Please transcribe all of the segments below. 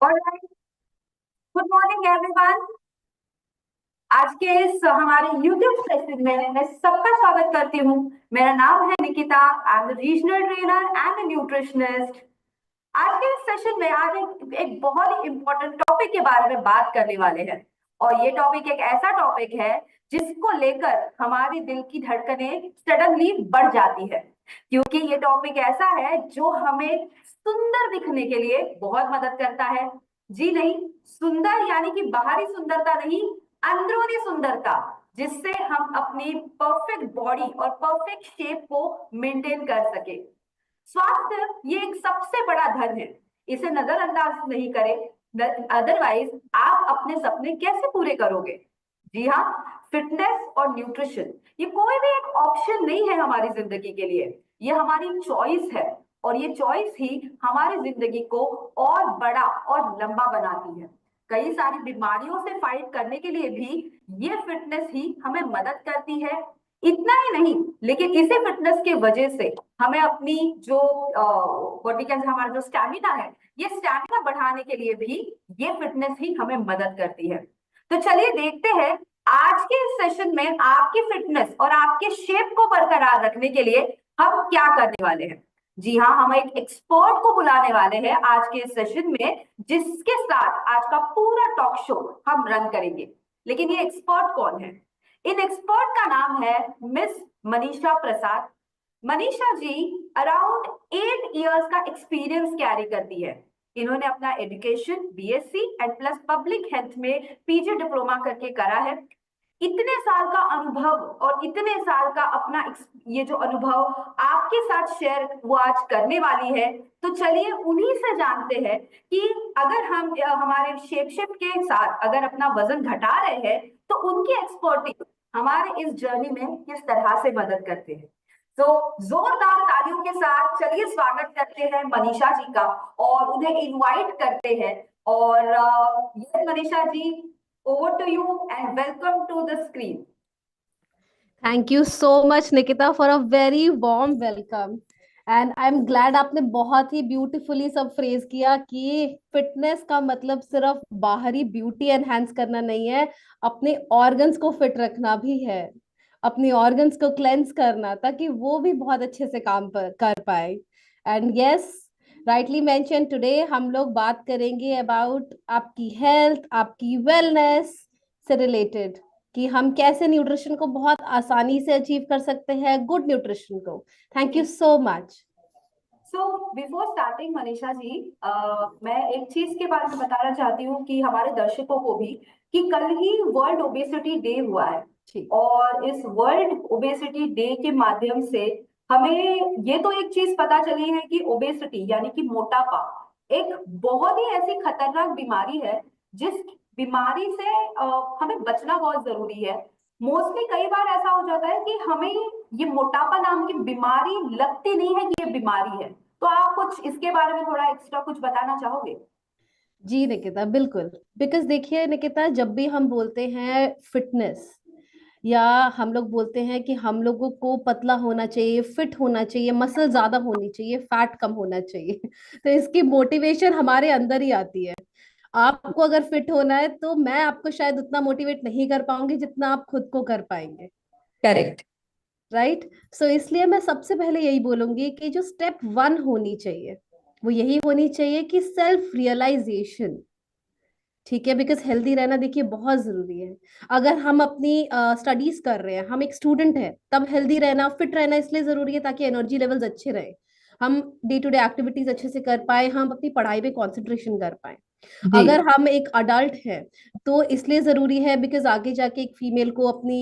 Alright, good morning everyone. आज के इस हमारे YouTube सेशन में मैं सबका स्वागत करती हूँ। मेरा नाम है Nikita. I am the regional trainer and nutritionist. आज के इस सेशन में आज एक बहुत ही इम्पोर्टेंट टॉपिक के बारे में बात करने वाले हैं। और ये टॉपिक एक ऐसा टॉपिक है जिसको लेकर हमारी दिल की धड़कनें सडनली बढ़ जाती है, क्योंकि ये टॉपिक ऐसा है जो हमें सुंदर दिखने के लिए बहुत मदद करता है। जी नहीं, सुंदर यानी कि बाहरी सुंदरता नहीं, अंदरूनी सुंदरता, जिससे हम अपनी परफेक्ट बॉडी और परफेक्ट शेप को मेंटेन कर सके। स्वास्थ्य ये एक सबसे बड़ा धन है, इसे नजरअंदाज नहीं करें, अदरवाइज आप अपने सपने कैसे पूरे करोगे। जी हाँ, फिटनेस और न्यूट्रिशन ये कोई भी एक ऑप्शन नहीं है हमारी जिंदगी के लिए, ये हमारी चॉइस है। और ये चॉइस ही हमारी जिंदगी को और बड़ा और लंबा बनाती है। कई सारी बीमारियों से फाइट करने के लिए भी ये फिटनेस ही हमें मदद करती है। इतना ही नहीं, लेकिन इसी फिटनेस के वजह से हमें अपनी जो हमारा जो स्टैमिना है, ये स्टैमिना बढ़ाने के लिए भी ये फिटनेस ही हमें मदद करती है। तो चलिए देखते हैं आज के इस सेशन में आपकी फिटनेस और आपके शेप को बरकरार रखने के लिए हम क्या करने वाले हैं। जी हाँ, हम एक एक्सपर्ट को बुलाने वाले हैं आज के इस सेशन में, जिसके साथ आज का पूरा टॉक शो हम रन करेंगे। लेकिन ये एक्सपर्ट कौन है? इन एक्सपर्ट का नाम है मिस मनीषा प्रसाद। मनीषा जी अराउंड 8 इयर्स का एक्सपीरियंस कैरी करती है। इन्होंने अपना education BSc and plus public health में पीजी डिप्लोमा करके करा है। इतने साल का अनुभव और इतने साल का अपना ये जो अनुभव आपके साथ शेयर वो आज करने वाली है। तो चलिए उन्हीं से जानते हैं कि अगर हम हमारे शेप शिफ्ट के साथ अगर अपना वजन घटा रहे हैं तो उनकी एक्सपर्टीज हमारे इस जर्नी में किस तरह से मदद करते हैं। तो जोरदार तालियों के साथ चलिए स्वागत करते हैं मनीषा जी का और उन्हें इनवाइट करते हैं। और yes Manisha ji, over to you and welcome to the screen. Thank you so much Nikita for a very warm welcome. And I am glad आपने बहुत ही ब्यूटीफुली सब फ्रेज किया कि फिटनेस का मतलब सिर्फ बाहरी ब्यूटी एनहांस करना नहीं है, अपने ऑर्गन्स को फिट रखना भी है, अपने ऑर्गन्स को क्लेंस करना ताकि वो भी बहुत अच्छे से कर पाए। And yes, rightly mention, today हम लोग बात करेंगे अबाउट आपकी हेल्थ, आपकी वेलनेस से रिलेटेड, कि हम कैसे न्यूट्रिशन को बहुत आसानी से अचीव कर सकते हैं, गुड न्यूट्रिशन को। Thank you so much. So before starting Manisha ji, मैं एक चीज के बारे में बताना चाहती हूँ कि हमारे दर्शकों को भी, कि कल ही वर्ल्ड ओबेसिटी डे हुआ है। ठीक। और इस वर्ल्ड ओबेसिटी डे के माध्यम से हमें ये तो एक चीज पता चली है कि ओबेसिटी यानी कि मोटापा एक बहुत ही ऐसी खतरनाक बीमारी है, जिस बीमारी से हमें बचना बहुत जरूरी है। मोस्टली कई बार ऐसा हो जाता है कि हमें ये मोटापा नाम की बीमारी लगती नहीं है कि ये बीमारी है। तो आप कुछ इसके बारे में थोड़ा एक्स्ट्रा कुछ बताना चाहोगे? जी निकिता, बिल्कुल। बिकॉज देखिए निकिता, जब भी हम बोलते हैं फिटनेस, या हम लोग बोलते हैं कि हम लोगों को पतला होना चाहिए, फिट होना चाहिए, मसल ज्यादा होनी चाहिए, फैट कम होना चाहिए तो इसकी मोटिवेशन हमारे अंदर ही आती है। आपको अगर फिट होना है तो मैं आपको शायद उतना मोटिवेट नहीं कर पाऊंगी जितना आप खुद को कर पाएंगे। करेक्ट। राइट। सो इसलिए मैं सबसे पहले यही बोलूंगी कि जो स्टेप 1 होनी चाहिए वो यही होनी चाहिए कि सेल्फ रियलाइजेशन। ठीक है, बिकॉज हेल्दी रहना देखिए बहुत जरूरी है। अगर हम अपनी स्टडीज कर रहे हैं, हम एक स्टूडेंट है, तब हेल्दी रहना, फिट रहना इसलिए जरूरी है ताकि एनर्जी लेवल्स अच्छे रहे, हम डे टू डे एक्टिविटीज अच्छे से कर पाए, हम अपनी पढ़ाई पे कंसंट्रेशन कर पाए। जी। अगर हम एक अडल्ट हैं तो इसलिए जरूरी है बिकॉज आगे जाके एक फीमेल को अपनी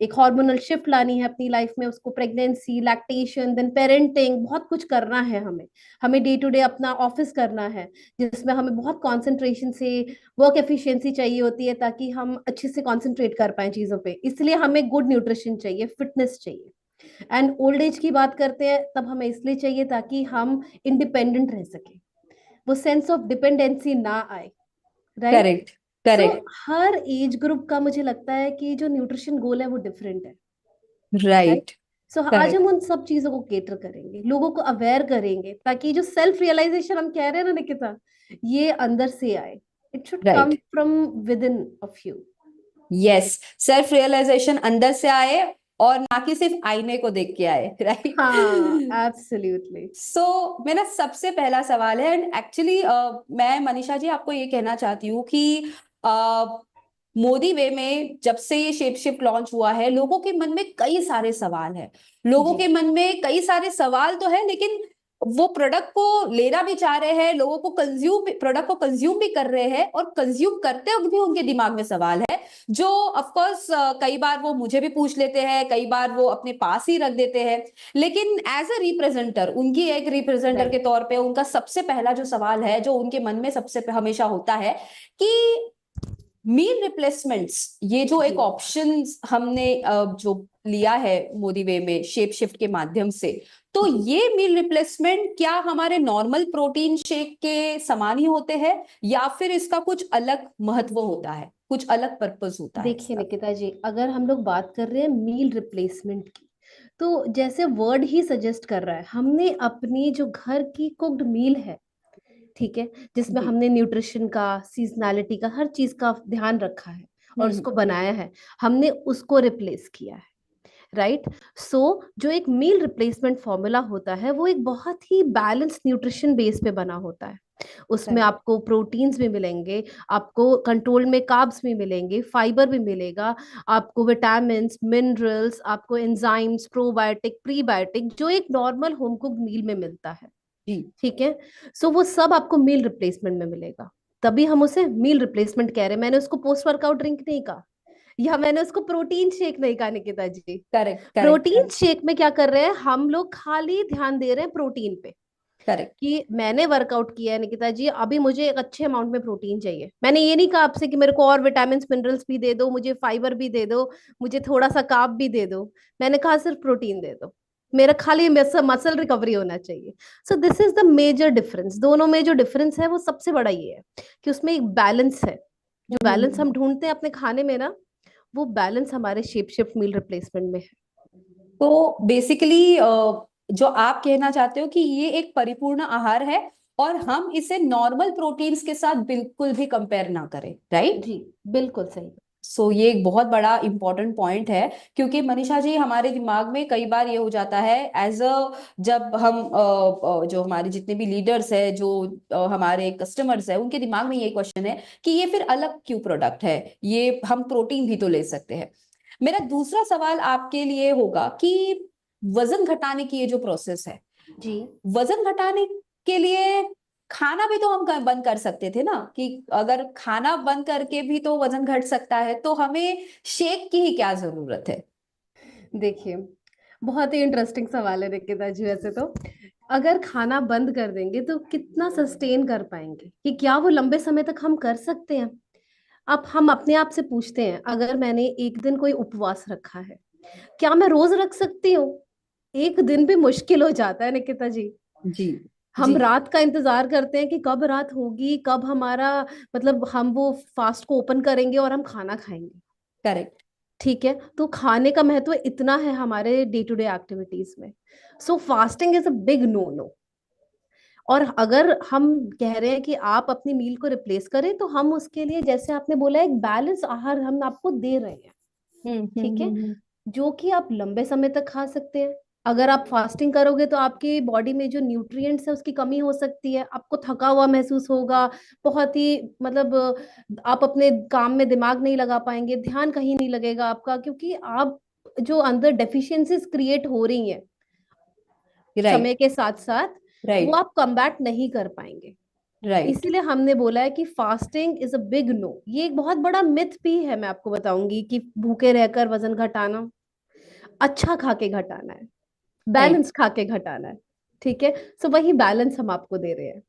एक हार्मोनल शिफ्ट लानी है अपनी लाइफ में, उसको प्रेगनेंसी, लैक्टेशन, देन पेरेंटिंग, बहुत कुछ करना है हमें। हमें डे टू डे अपना ऑफिस करना है, जिसमें हमें बहुत कंसंट्रेशन से वर्क एफिशिएंसी चाहिए होती है ताकि हम अच्छे से कंसंट्रेट कर पाए चीजों पे। इसलिए हमें गुड न्यूट्रिशन चाहिए, फिटनेस चाहिए। एंड ओल्ड एज की बात करते हैं तब हमें इसलिए चाहिए ताकि हम इंडिपेंडेंट रह सके, वो सेंस ऑफ डिपेंडेंसी ना आए। राइट। करेक्ट। So correct. हर एज ग्रुप का मुझे लगता है कि जो न्यूट्रिशन गोल है वो डिफरेंट है। राइट। राइट। सो आज करेक्ट। हम उन सब चीजों को केटर करेंगे, लोगों को अवेयर करेंगे, ताकि जो सेल्फ रियलाइजेशन हम कह रहे हैं ना निकिता, ये अंदर से आए। It should come right. From within of you. Yes, self realization अंदर से आए और ना कि सिर्फ आईने को देख के आए, हाँ, राइट। एब्सोल्युटली। सो मेरा सबसे पहला सवाल है, एंड एक्चुअली मैं मनीषा जी आपको ये कहना चाहती हूँ कि मोदी वे में जब से ये शेप शिफ्ट लॉन्च हुआ है, लोगों के मन में कई सारे सवाल हैं। लोगों जी के मन में कई सारे सवाल तो है, लेकिन वो प्रोडक्ट को लेना भी चाह रहे हैं, लोगों को प्रोडक्ट को कंज्यूम भी कर रहे हैं, और कंज्यूम करते वक्त भी उनके दिमाग में सवाल है, जो ऑफ कोर्स कई बार वो मुझे भी पूछ लेते हैं, कई बार वो अपने पास ही रख देते हैं। लेकिन एज अ रिप्रेजेंटर, उनकी एक रिप्रेजेंटर के राइट। तौर पे उनका सबसे पहला जो सवाल है, जो उनके मन में सबसे हमेशा होता है, कि मील रिप्लेसमेंट्स, ये जो एक जी ऑप्शन हमने जो लिया है मोदी वे में शेप शिफ्ट के माध्यम से, तो जी ये मील रिप्लेसमेंट क्या हमारे नॉर्मल प्रोटीन शेक के समान ही होते हैं, या फिर इसका कुछ अलग महत्व होता है, कुछ अलग पर्पस होता है देखिए इसका? निकिता जी, अगर हम लोग बात कर रहे हैं मील रिप्लेसमेंट की, तो जैसे वर्ड ही सजेस्ट कर रहा है, हमने अपनी जो घर की कुक्ड मील है, ठीक है, जिसमें जी। हमने न्यूट्रिशन का, सीजनैलिटी का, हर चीज का ध्यान रखा है और हम्म। उसको बनाया है, हमने उसको रिप्लेस किया है। राइट। सो जो एक मील रिप्लेसमेंट फॉर्मूला होता है, वो एक बहुत ही बैलेंस न्यूट्रिशन बेस पे बना होता है। उसमें करेक्ट। आपको प्रोटीन्स भी मिलेंगे, आपको कंट्रोल में कार्ब्स भी मिलेंगे, फाइबर भी मिलेगा, आपको विटामिन्स, मिनरल्स, आपको एंजाइम्स, प्रोबायोटिक, प्रीबायोटिक, जो एक नॉर्मल होम कुक्ड मील में मिलता है। जी। ठीक है। सो वो सब आपको मील रिप्लेसमेंट में मिलेगा, तभी हम उसे मील रिप्लेसमेंट कह रहे हैं। मैंने उसको पोस्ट वर्कआउट ड्रिंक नहीं कहा, या मैंने उसको प्रोटीन शेक नहीं कहा निकिता जी। करेक्ट, करेक्ट, प्रोटीन शेक में क्या कर रहे हैं हम लोग, खाली ध्यान दे रहे हैं प्रोटीन पे, करेक्ट। कि मैंने वर्कआउट किया है निकिता जी, अभी मुझे एक अच्छे अमाउंट में प्रोटीन चाहिए। मैंने ये नहीं कहा आपसे कि मेरे को और विटामिन मिनरल्स भी दे दो, मुझे फाइबर भी दे दो, मुझे थोड़ा सा कार्ब भी दे दो। मैंने कहा सिर्फ प्रोटीन दे दो, मेरा खाली मसल रिकवरी होना चाहिए। So this is the major difference, दोनों में जो डिफरेंस है वो सबसे बड़ा ये है कि उसमें एक बैलेंस है। जो बैलेंस हम ढूंढते हैं अपने खाने में ना, वो बैलेंस हमारे शेप शिफ्ट मील रिप्लेसमेंट में है। तो बेसिकली जो आप कहना चाहते हो कि ये एक परिपूर्ण आहार है, और हम इसे नॉर्मल प्रोटीन्स के साथ बिल्कुल भी कंपेयर ना करें, राइट? जी बिल्कुल सही। सो ये एक बहुत बड़ा इंपॉर्टेंट पॉइंट है, क्योंकि मनीषा जी हमारे दिमाग में कई बार ये हो जाता है, एज अ, जब हम जो हमारे जितने भी लीडर्स है, जो हमारे कस्टमर्स है, उनके दिमाग में ये क्वेश्चन है कि ये फिर अलग क्यों प्रोडक्ट है, ये हम प्रोटीन भी तो ले सकते हैं। मेरा दूसरा सवाल आपके लिए होगा कि वजन घटाने की ये जो प्रोसेस है, जी वजन घटाने के लिए खाना भी तो हम बंद कर सकते थे ना, कि अगर खाना बंद करके भी तो वजन घट सकता है, तो हमें शेक की ही क्या जरूरत है? देखिए, बहुत ही इंटरेस्टिंग सवाल है निकिता जी। वैसे तो अगर खाना बंद कर देंगे तो कितना सस्टेन कर पाएंगे, कि क्या वो लंबे समय तक हम कर सकते हैं? अब हम अपने आप से पूछते हैं, अगर मैंने एक दिन कोई उपवास रखा है, क्या मैं रोज रख सकती हूँ? एक दिन भी मुश्किल हो जाता है निकिता जी। जी। हम जी। रात का इंतजार करते हैं कि कब रात होगी, कब हमारा, मतलब हम वो फास्ट को ओपन करेंगे और हम खाना खाएंगे। करेक्ट। ठीक है, तो खाने का महत्व इतना है हमारे डे टू डे एक्टिविटीज में। So fasting is a big no no. और अगर हम कह रहे हैं कि आप अपनी मील को रिप्लेस करें, तो हम उसके लिए, जैसे आपने बोला, एक बैलेंस आहार हम आपको दे रहे हैं। ठीक है, जो कि आप लंबे समय तक खा सकते हैं। अगर आप फास्टिंग करोगे तो आपकी बॉडी में जो न्यूट्रिएंट्स है उसकी कमी हो सकती है, आपको थका हुआ महसूस होगा, बहुत ही, मतलब आप अपने काम में दिमाग नहीं लगा पाएंगे, ध्यान कहीं नहीं लगेगा आपका, क्योंकि आप जो अंदर डेफिशिएंसीज क्रिएट हो रही हैं समय राइट। के साथ साथ, वो राइट। आप कम्बैट नहीं कर पाएंगे। राइट। इसीलिए हमने बोला है कि fasting is a big no. ये एक बहुत बड़ा मिथ भी है, मैं आपको बताऊंगी, कि भूखे रहकर वजन घटाना, अच्छा खा के घटाना है, राइट। बैलेंस खा के घटाना है। ठीक है, सो वही बैलेंस हम आपको दे रहे हैं।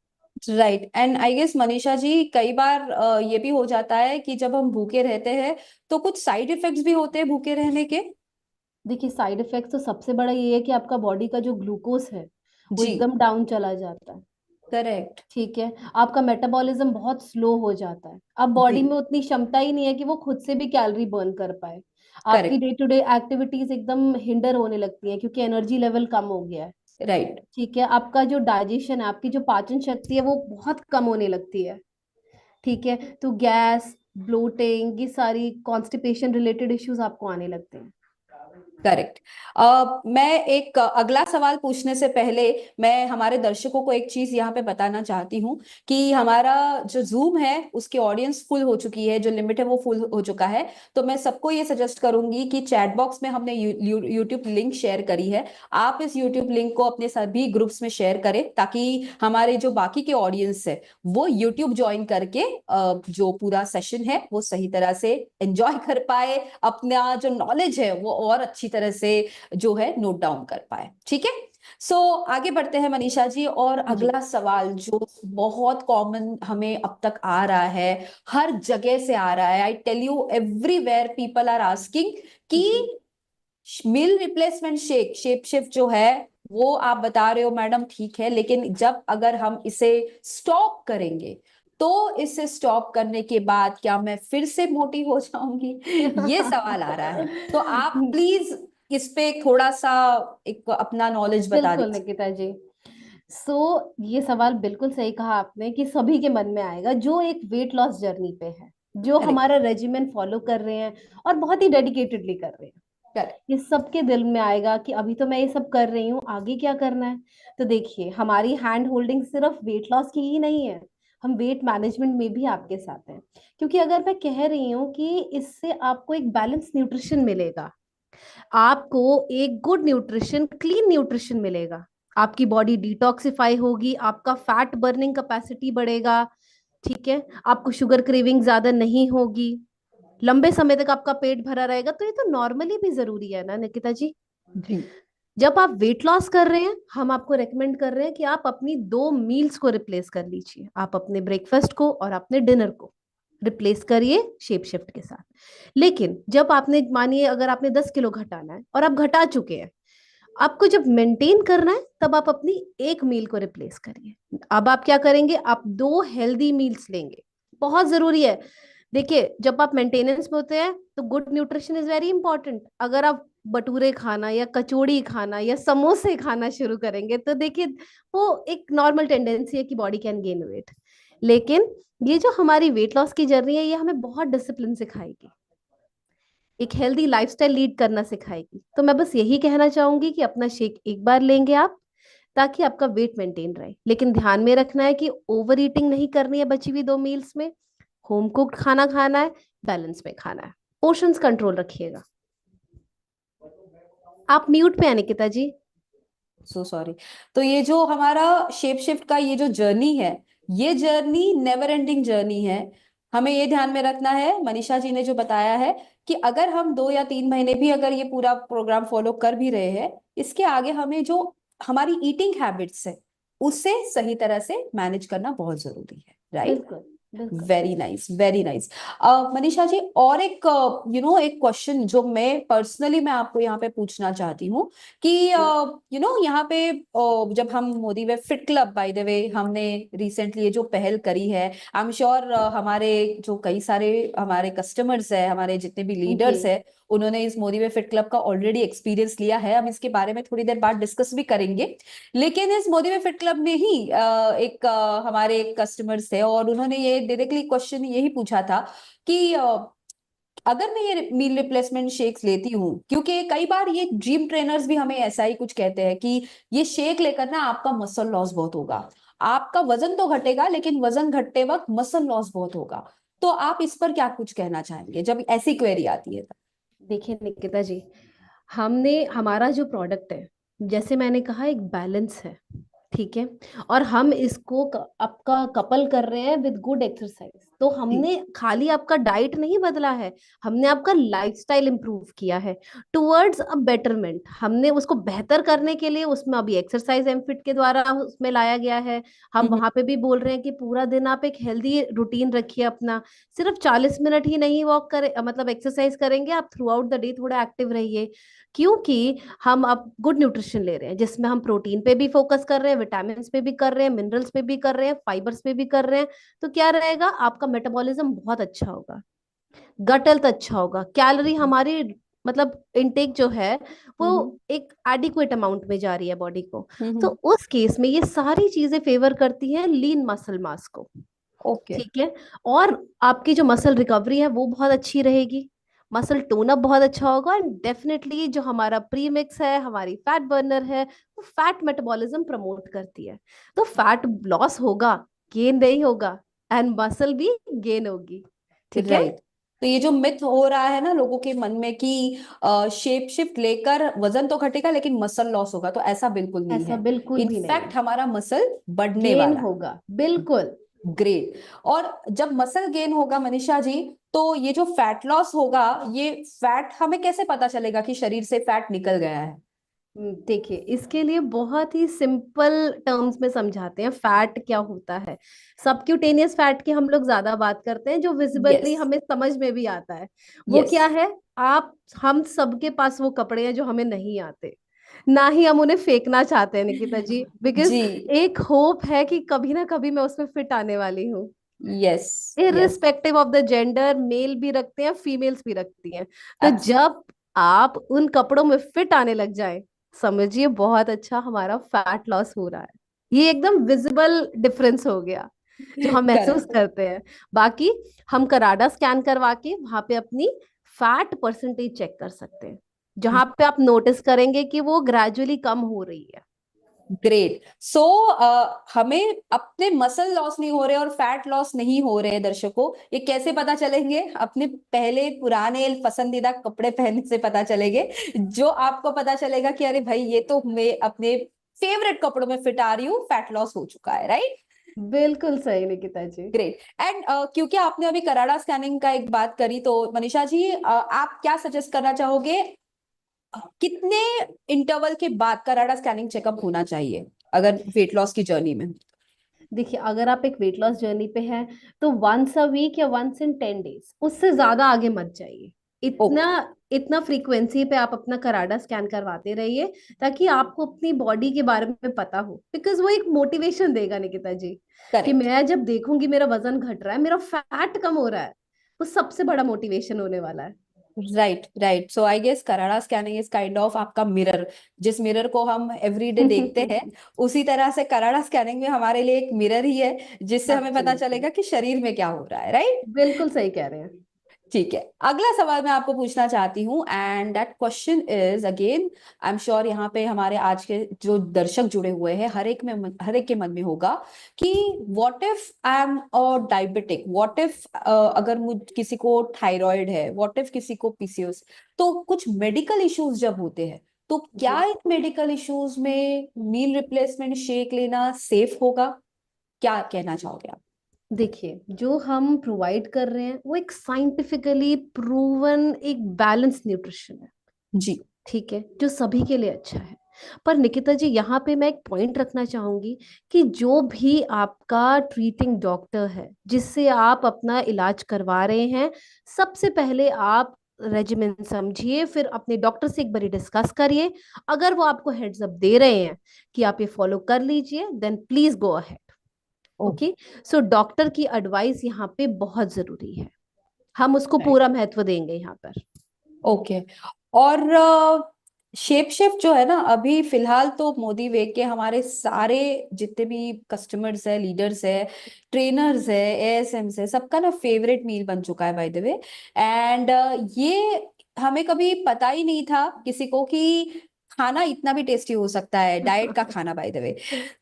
Right, and I guess Manisha ji, कई बार ये भी हो जाता है कि जब हम भूखे रहते हैं, तो कुछ साइड इफेक्ट्स भी होते हैं भूखे रहने के। देखिए, साइड इफेक्ट तो सबसे बड़ा ये है कि आपका बॉडी का जो ग्लूकोज है वो जी। एकदम डाउन चला जाता है। करेक्ट। ठीक है, आपका मेटाबॉलिज्म बहुत स्लो हो जाता है, अब जी। बॉडी में उतनी क्षमता ही नहीं है कि वो खुद से भी कैलोरी बर्न कर पाए। आपकी correct. Day to day activities एकदम हिंडर होने लगती है क्योंकि एनर्जी लेवल कम हो गया है। राइट। ठीक है, आपका जो डाइजेशन है, आपकी जो पाचन शक्ति है वो बहुत कम होने लगती है। ठीक है, तो गैस, ब्लोटिंग, ये सारी कॉन्स्टिपेशन रिलेटेड इश्यूज आपको आने लगते हैं। करेक्ट। मैं एक अगला सवाल पूछने से पहले मैं हमारे दर्शकों को एक चीज यहाँ पे बताना चाहती हूँ कि हमारा जो जूम है उसकी ऑडियंस फुल हो चुकी है, जो लिमिट है वो फुल हो चुका है। तो मैं सबको ये सजेस्ट करूंगी कि चैट बॉक्स में हमने यूट्यूब लिंक शेयर करी है, आप इस यूट्यूब लिंक को अपने सभी ग्रुप्स में शेयर करें ताकि हमारे जो बाकी के ऑडियंस है वो यूट्यूब ज्वाइन करके जो पूरा सेशन है वो सही तरह से एंजॉय कर पाए, अपना जो नॉलेज है वो और अच्छी तरह से जो है नोट डाउन कर पाए। ठीक है, सो आगे बढ़ते हैं मनीषा जी। और जी। अगला सवाल जो बहुत कॉमन हमें अब तक आ रहा है, हर जगह से आ रहा है, I tell you everywhere people are asking कि जी। Meal replacement shake shape shift जो है वो आप बता रहे हो मैडम ठीक है, लेकिन जब अगर हम इसे स्टॉप करेंगे तो इसे स्टॉप करने के बाद क्या मैं फिर से मोटी हो जाऊंगी? ये सवाल आ रहा है, तो आप प्लीज इस पे थोड़ा सा एक अपना नॉलेज बता बिल्कुल दीजिए। निकिता जी। सो ये सवाल बिल्कुल सही कहा आपने कि सभी के मन में आएगा जो एक वेट लॉस जर्नी पे है, जो करेक्ट। हमारा रेजिमेंट फॉलो कर रहे हैं और बहुत ही डेडिकेटेडली कर रहे हैं। करेक्ट। ये सबके दिल में आएगा कि अभी तो मैं ये सब कर रही हूँ, आगे क्या करना है। तो देखिए, हमारी हैंड होल्डिंग सिर्फ वेट लॉस की ही नहीं है, हम वेट मैनेजमेंट में भी आपके साथ हैं। क्योंकि अगर मैं कह रही हूँ कि इससे आपको एक बैलेंस न्यूट्रिशन मिलेगा, आपको एक गुड न्यूट्रिशन, क्लीन न्यूट्रिशन मिलेगा, आपकी बॉडी डिटॉक्सिफाई होगी, आपका फैट बर्निंग कैपेसिटी बढ़ेगा। ठीक है, आपको शुगर क्रेविंग ज्यादा नहीं होगी, लंबे समय तक आपका पेट भरा रहेगा। तो ये तो नॉर्मली भी जरूरी है ना निकिता जी। जी। जब आप वेट लॉस कर रहे हैं, हम आपको रेकमेंड कर रहे हैं कि आप अपनी 2 मील्स को रिप्लेस कर लीजिए। आप अपने ब्रेकफास्ट को और अपने डिनर को रिप्लेस करिए शेप शिफ्ट के साथ। लेकिन जब आपने, मानिए अगर आपने 10 किलो घटाना है और आप घटा चुके हैं, आपको जब मेंटेन करना है तब आप अपनी 1 मील को रिप्लेस करिए। अब आप क्या करेंगे, आप 2 हेल्दी मील्स लेंगे, बहुत जरूरी है। देखिए, जब आप मेंटेनेंस में होते हैं तो good nutrition is very important. अगर आप भटूरे खाना या कचौड़ी खाना या समोसे खाना शुरू करेंगे तो देखिए, वो एक नॉर्मल टेंडेंसी है कि बॉडी कैन गेन वेट। लेकिन ये जो हमारी वेट लॉस की जर्नी है, ये हमें बहुत डिसिप्लिन सिखाएगी, एक हेल्दी लाइफस्टाइल लीड करना सिखाएगी। तो मैं बस यही कहना चाहूंगी कि अपना शेक एक बार लेंगे आप, ताकि आपका वेट मेंटेन रहे। लेकिन ध्यान में रखना है कि ओवर ईटिंग नहीं करनी है बची हुई 2 मील्स में, होम कुक्ड खाना खाना है, बैलेंस में खाना है, पोर्शंस कंट्रोल रखिएगा। आप म्यूट पे हैं निकिता जी। So sorry. तो ये जो हमारा शेप शिफ्ट का ये जो जर्नी है, ये जर्नी नेवर एंडिंग जर्नी है। हमें ये ध्यान में रखना है, मनीषा जी ने जो बताया है कि अगर हम 2 या 3 महीने भी अगर ये पूरा प्रोग्राम फॉलो कर भी रहे हैं, इसके आगे हमें जो हमारी ईटिंग हैबिट्स है उसे सही तरह से मैनेज करना बहुत जरूरी है। राइट। बिल्कुल। बिल्कुल। Very nice, very nice. Manisha ji, और एक एक क्वेश्चन जो मैं पर्सनली मैं आपको यहाँ पे पूछना चाहती हूँ कि यहाँ पे जब हम Modi way fit club, by the way हमने रिसेंटली ये जो पहल करी है, आई एम श्योर हमारे जो कई सारे हमारे कस्टमर्स है, हमारे जितने भी जी। लीडर्स है, उन्होंने इस मोदी वे फिट क्लब का ऑलरेडी एक्सपीरियंस लिया है। हम इसके बारे में थोड़ी देर बाद डिस्कस भी करेंगे। लेकिन इस मोदी में फिट क्लब में ही हमारे एक कस्टमर्स थे और उन्होंने ये डायरेक्टली क्वेश्चन यही पूछा था कि अगर मैं ये मील रिप्लेसमेंट शेक्स लेती हूँ, क्योंकि कई बार ये जिम ट्रेनर्स भी हमें ऐसा ही कुछ कहते हैं कि ये शेक लेकर ना आपका मसल लॉस बहुत होगा, आपका वजन तो घटेगा लेकिन वजन घटते वक्त मसल लॉस बहुत होगा। तो आप इस पर क्या कुछ कहना चाहेंगे जब ऐसी क्वेरी आती है? देखिए निकिता जी, हमने, हमारा जो प्रोडक्ट है, जैसे मैंने कहा, एक बैलेंस है। ठीक है, और हम इसको आपका कपल कर रहे हैं विद गुड एक्सरसाइज। तो जी। हमने खाली आपका डाइट नहीं बदला है, हमने आपका लाइफस्टाइल इंप्रूव किया है टुवर्ड्स अ बेटरमेंट। हमने उसको बेहतर करने के लिए उसमें अभी एक्सरसाइज एम फिट के द्वारा उसमें लाया गया है। हम हम्म। वहां पे भी बोल रहे हैं कि पूरा दिन आप एक हेल्दी रूटीन रखिए अपना, सिर्फ 40 मिनट ही नहीं वॉक करें, मतलब एक्सरसाइज करेंगे, आप थ्रू आउट द डे थोड़ा एक्टिव रहिए। क्योंकि हम अब गुड न्यूट्रिशन ले रहे हैं, जिसमें हम प्रोटीन पे भी फोकस कर रहे हैं, विटामिन पे भी कर रहे हैं, मिनरल्स पे भी कर रहे हैं, फाइबर्स पे भी कर रहे हैं। तो क्या रहेगा, आपका मेटाबॉलिज्म बहुत अच्छा होगा, गट हेल्थ अच्छा होगा, कैलोरी हमारी मतलब इनटेक जो है वो हम्म एक एडिक्वेट अमाउंट में जा रही है बॉडी को, तो हम्म। उस केस में ये सारी चीजें फेवर करती हैं लीन मसल मास को। ओके। ठीक है। और आपकी जो मसल रिकवरी है वो बहुत अच्छी रहेगी, मसल टोन अप बहुत अच्छा होगा, एंड डेफिनेटली जो हमारा प्रीमिक्स है, हमारी फैट बर्नर है, वो फैट मेटाबॉलिज्म प्रमोट करती है। तो फैट लॉस होगा, गेन नहीं होगा, एंड मसल भी गेन होगी। ठीक है। राइट। तो ये जो मिथ हो रहा है ना लोगों के मन में कि शेप शिफ्ट लेकर वजन तो घटेगा लेकिन मसल लॉस होगा, तो ऐसा बिल्कुल नहीं ऐसा है। बिल्कुल भी नहीं इनफैक्ट है, हमारा मसल बढ़ने गेन वाला होगा बिल्कुल। है। ग्रेट। और जब मसल गेन होगा मनीषा जी, तो ये जो फैट लॉस होगा, ये फैट हमें कैसे पता चलेगा कि शरीर से फैट निकल गया है? देखिए, इसके लिए बहुत ही सिंपल टर्म्स में समझाते हैं फैट क्या होता है। सबक्यूटेनियस फैट की हम लोग ज्यादा बात करते हैं, जो यस विजिबली हमें समझ में भी आता है। वो यस। क्या है? आप हम सबके पास वो कपड़े हैं जो हमें नहीं आते, ना ही हम उन्हें फेंकना चाहते हैं निकिता जी, बिकॉज जी। एक होप है कि कभी ना कभी मैं उसमें फिट आने वाली हूँ। Yes yes. Irrespective of the gender, male भी रखते हैं, फीमेल्स भी रखती हैं। तो एब्सोल्युटली। जब आप उन कपड़ों में फिट आने लग जाए, समझिए बहुत अच्छा हमारा फैट लॉस हो रहा है। ये एकदम विजिबल डिफरेंस हो गया जो हम महसूस करेक्ट। करते हैं। बाकी हम कराडा स्कैन करवा के वहां पे अपनी फैट परसेंटेज चेक कर सकते हैं, जहां पे आप नोटिस करेंगे कि वो ग्रेजुअली कम हो रही है। ग्रेट। सो हमें अपने मसल लॉस नहीं हो रहे और फैट लॉस नहीं हो रहे हैं, दर्शकों ये कैसे पता चलेंगे? अपने पहले पुराने पसंदीदा कपड़े पहनने से पता चलेंगे, जो आपको पता चलेगा कि अरे भाई ये तो मैं अपने फेवरेट कपड़ों में फिट आ रही हूँ, फैट लॉस हो चुका है, राइट? बिल्कुल सही निकिता जी। ग्रेट। एंड क्योंकि आपने अभी कराड़ा स्कैनिंग का एक बात करी, तो मनीषा जी आप क्या सजेस्ट करना चाहोगे, कितने इंटरवल के बाद कराड़ा स्कैनिंग चेकअप होना चाहिए अगर वेट लॉस की जर्नी में? देखिए, अगर आप एक वेट लॉस जर्नी पे हैं तो वंस अ वीक या वंस इन 10 डेज, उससे ज्यादा आगे मत जाइए। इतना ओके। इतना फ्रीक्वेंसी पे आप अपना कराडा स्कैन करवाते रहिए, ताकि आपको अपनी बॉडी के बारे में पता हो, बिकॉज वो एक मोटिवेशन देगा निकिता जी, कि करेक्ट। मैं जब देखूंगी मेरा वजन घट रहा है, मेरा फैट कम हो रहा है, वो सबसे बड़ा मोटिवेशन होने वाला है। Right right. So I guess कराड़ा स्कैनिंग इज काइंड ऑफ आपका मिरर, जिस मिरर को हम एवरीडे देखते हैं, उसी तरह से कराड़ा स्कैनिंग में हमारे लिए एक मिरर ही है, जिससे हमें पता एब्सोल्युटली, चलेगा कि शरीर में क्या हो रहा है, राइट? बिल्कुल सही कह रहे हैं। ठीक है। अगला सवाल मैं आपको पूछना चाहती हूँ, and that question is again, I am sure यहाँ पे हमारे आज के जो दर्शक जुड़े हुए हैं, हर एक के मन में होगा कि what if I am a diabetic, what if अगर मुझ किसी को थायराइड है, व्हाट इफ किसी को पीसीओएस, तो कुछ मेडिकल इश्यूज जब होते हैं, तो क्या जी, इन मेडिकल इश्यूज में मील रिप्लेसमेंट शेक लेना सेफ होगा? क्या कहना चाहोगे आप? देखिए, जो हम प्रोवाइड कर रहे हैं वो एक साइंटिफिकली प्रूवन एक बैलेंस न्यूट्रिशन है। जी। ठीक है, जो सभी के लिए अच्छा है। पर निकिता जी, यहाँ पे मैं एक पॉइंट रखना चाहूंगी कि जो भी आपका ट्रीटिंग डॉक्टर है, जिससे आप अपना इलाज करवा रहे हैं, सबसे पहले आप रेजिमेंट समझिए, फिर अपने डॉक्टर से एक बारी डिस्कस करिए। अगर वो आपको हेड्स अप दे रहे हैं कि आप ये फॉलो कर लीजिए, then please go ahead. Okay. So doctor की एडवाइस यहाँ पे बहुत जरूरी है, हम उसको पूरा महत्व देंगे यहाँ पर। ओके। और शेप शिफ्ट जो है ना, अभी फिलहाल तो मोदी वे के हमारे सारे जितने भी कस्टमर्स है, लीडर्स है, ट्रेनर्स है, एएसएम्स है, सबका ना फेवरेट मील बन चुका है बाय द वे। एंड ये हमें कभी पता ही नहीं था किसी को कि खाना इतना भी टेस्टी हो सकता है, डाइट का खाना बाय द वे।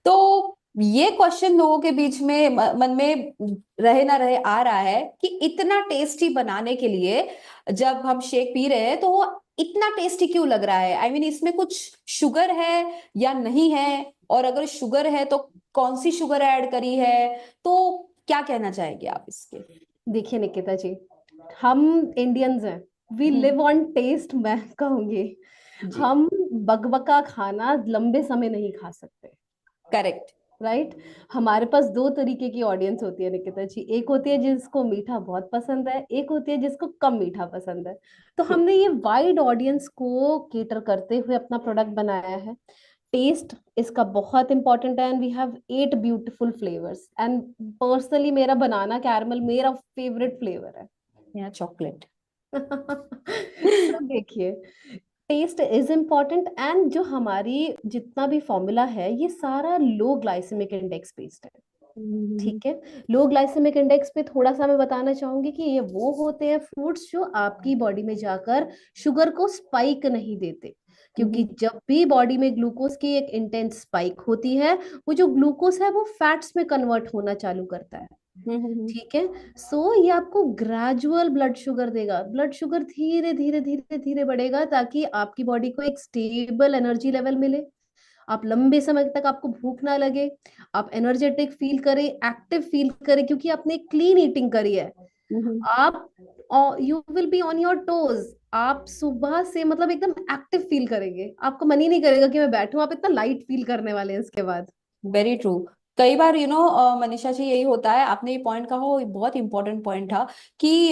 तो ये क्वेश्चन लोगों के बीच में मन में रहे ना रहे आ रहा है कि इतना टेस्टी बनाने के लिए जब हम शेक पी रहे हैं तो वो इतना टेस्टी क्यों लग रहा है? आई मीन इसमें कुछ शुगर है या नहीं है? और अगर शुगर है तो कौन सी शुगर ऐड करी है? तो क्या कहना चाहेंगे आप इसके? देखिए निकिता जी, हम इंडियंस हैं, we hmm. Live on taste, मैं कहूंगी। जी। हम बकबका खाना लंबे समय नहीं खा सकते। करेक्ट। राइट। हमारे पास दो तरीके की ऑडियंस होती है निकिता जी, एक होती है जिसको मीठा बहुत पसंद है, एक होती है जिसको कम मीठा पसंद है। तो ट्रू। हमने ये वाइड ऑडियंस को केटर करते हुए अपना प्रोडक्ट बनाया है। टेस्ट इसका बहुत इंपॉर्टेंट है, and we have 8 beautiful flavours, and personally मेरा बनाना कैरमल मेरा फेवरेट फ्लेवर है। या चॉकलेट। सो देखिए, टेस्ट इज इम्पोर्टेंट, एंड जो हमारी जितना भी फॉर्मूला है ये सारा लो ग्लाइसेमिक इंडेक्स बेस्ड है। हम्म, ठीक है, लो ग्लाइसेमिक इंडेक्स पे थोड़ा सा मैं बताना चाहूंगी कि ये वो होते हैं फूड्स जो आपकी बॉडी में जाकर शुगर को स्पाइक नहीं देते, क्योंकि हम्म, जब भी बॉडी में ग्लूकोज की एक इंटेंस स्पाइक होती है, वो जो ग्लूकोज है वो फैट्स में कन्वर्ट होना चालू करता है। हम्म, ठीक है, सो ये आपको ग्रेजुअल ब्लड शुगर देगा, ब्लड शुगर धीरे धीरे धीरे धीरे बढ़ेगा ताकि आपकी बॉडी को एक स्टेबल एनर्जी लेवल मिले, आप लंबे समय तक आपको भूख ना लगे, आप एनर्जेटिक फील करें, एक्टिव फील करें, क्योंकि आपने क्लीन ईटिंग करी है। हम्म। आप you will be on your toes, आप सुबह से मतलब एकदम एक्टिव फील करेंगे, आपको मन ही नहीं करेगा कि मैं बैठूं, आप इतना लाइट फील करने वाले हैं इसके बाद। Very true. कई बार मनीषा जी, यही होता है, आपने ये पॉइंट कहा, वो बहुत इंपॉर्टेंट पॉइंट था कि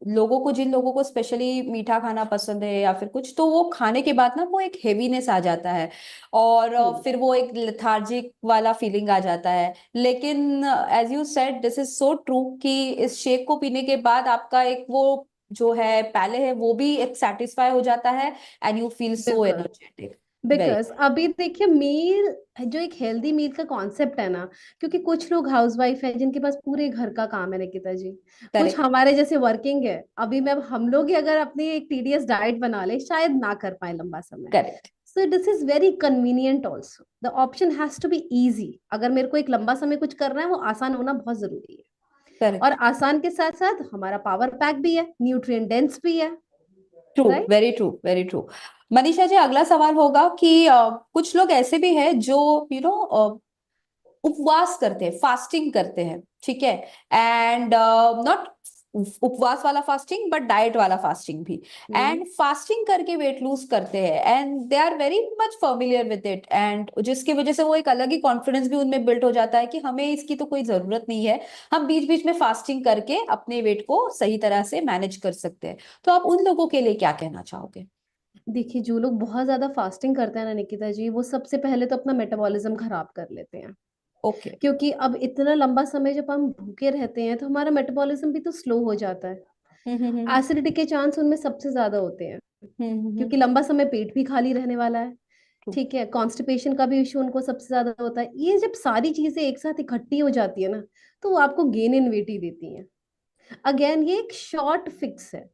लोगों को, जिन लोगों को स्पेशली मीठा खाना पसंद है या फिर कुछ, तो वो खाने के बाद ना वो एक हेवीनेस आ जाता है, और फिर वो एक लेथार्जिक वाला फीलिंग आ जाता है। लेकिन as you said, this is so true कि इस शेक को पीने के बाद आपका एक वो जो है पहले है वो भी एक सेटिस्फाई हो जाता है, एंड यू फील सो बिल्कुल, एनर्जेटिक। वेरी बिकॉज अभी देखिए मील, जो एक हेल्दी मील का कॉन्सेप्ट है ना, क्योंकि कुछ लोग हाउसवाइफ है जिनके पास पूरे घर का काम है निकिता जी, कुछ करेक्ट। हमारे जैसे वर्किंग है, अभी मैं हम लोग ही अगर अपनी एक टीडीएस डाइट बना ले शायद ना कर पाए लंबा समय। Correct. So this is very convenient also, the option has to be easy, अगर मेरे को एक लंबा समय कुछ करना है वो आसान होना बहुत जरूरी है, और करेक्ट। आसान के साथ साथ हमारा पावर पैक भी है, न्यूट्रिएंट डेंस भी है, true. Right. Very true. Very true. Manisha ji, अगला सवाल होगा कि कुछ लोग ऐसे भी हैं जो उपवास करते हैं, फास्टिंग करते हैं, ठीक है, एंड नॉट उपवास वाला फास्टिंग बट डाइट वाला फास्टिंग भी, हम्म, एंड फास्टिंग करके वेट लूज करते हैं, and they are very much familiar with it, and जिसकी वजह से वो एक अलग ही कॉन्फिडेंस भी उनमें बिल्ड हो जाता है कि हमें इसकी तो कोई जरूरत नहीं है, हम बीच बीच में फास्टिंग करके अपने वेट को सही तरह से मैनेज कर सकते हैं। तो आप उन लोगों के लिए क्या कहना चाहोगे? देखिए जो लोग बहुत ज्यादा फास्टिंग करते हैं ना निकिता जी, वो सबसे पहले तो अपना मेटाबॉलिज्म खराब कर लेते हैं, ओके। क्योंकि अब इतना लंबा समय जब हम भूखे रहते हैं तो हमारा मेटाबॉलिज्म भी तो स्लो हो जाता है, हम्म, हम्म, एसिडिटी के चांस उनमें सबसे ज्यादा होते हैं, हम्म। क्योंकि लंबा समय पेट भी खाली रहने वाला है। ट्रू। ठीक है, कॉन्स्टिपेशन का भी इशू उनको सबसे ज्यादा होता है, ये जब सारी चीजें एक साथ इकट्ठी हो जाती है ना, तो वो आपको गेन इन वेट ही देती हैं। अगेन ये एक शॉर्ट फिक्स है,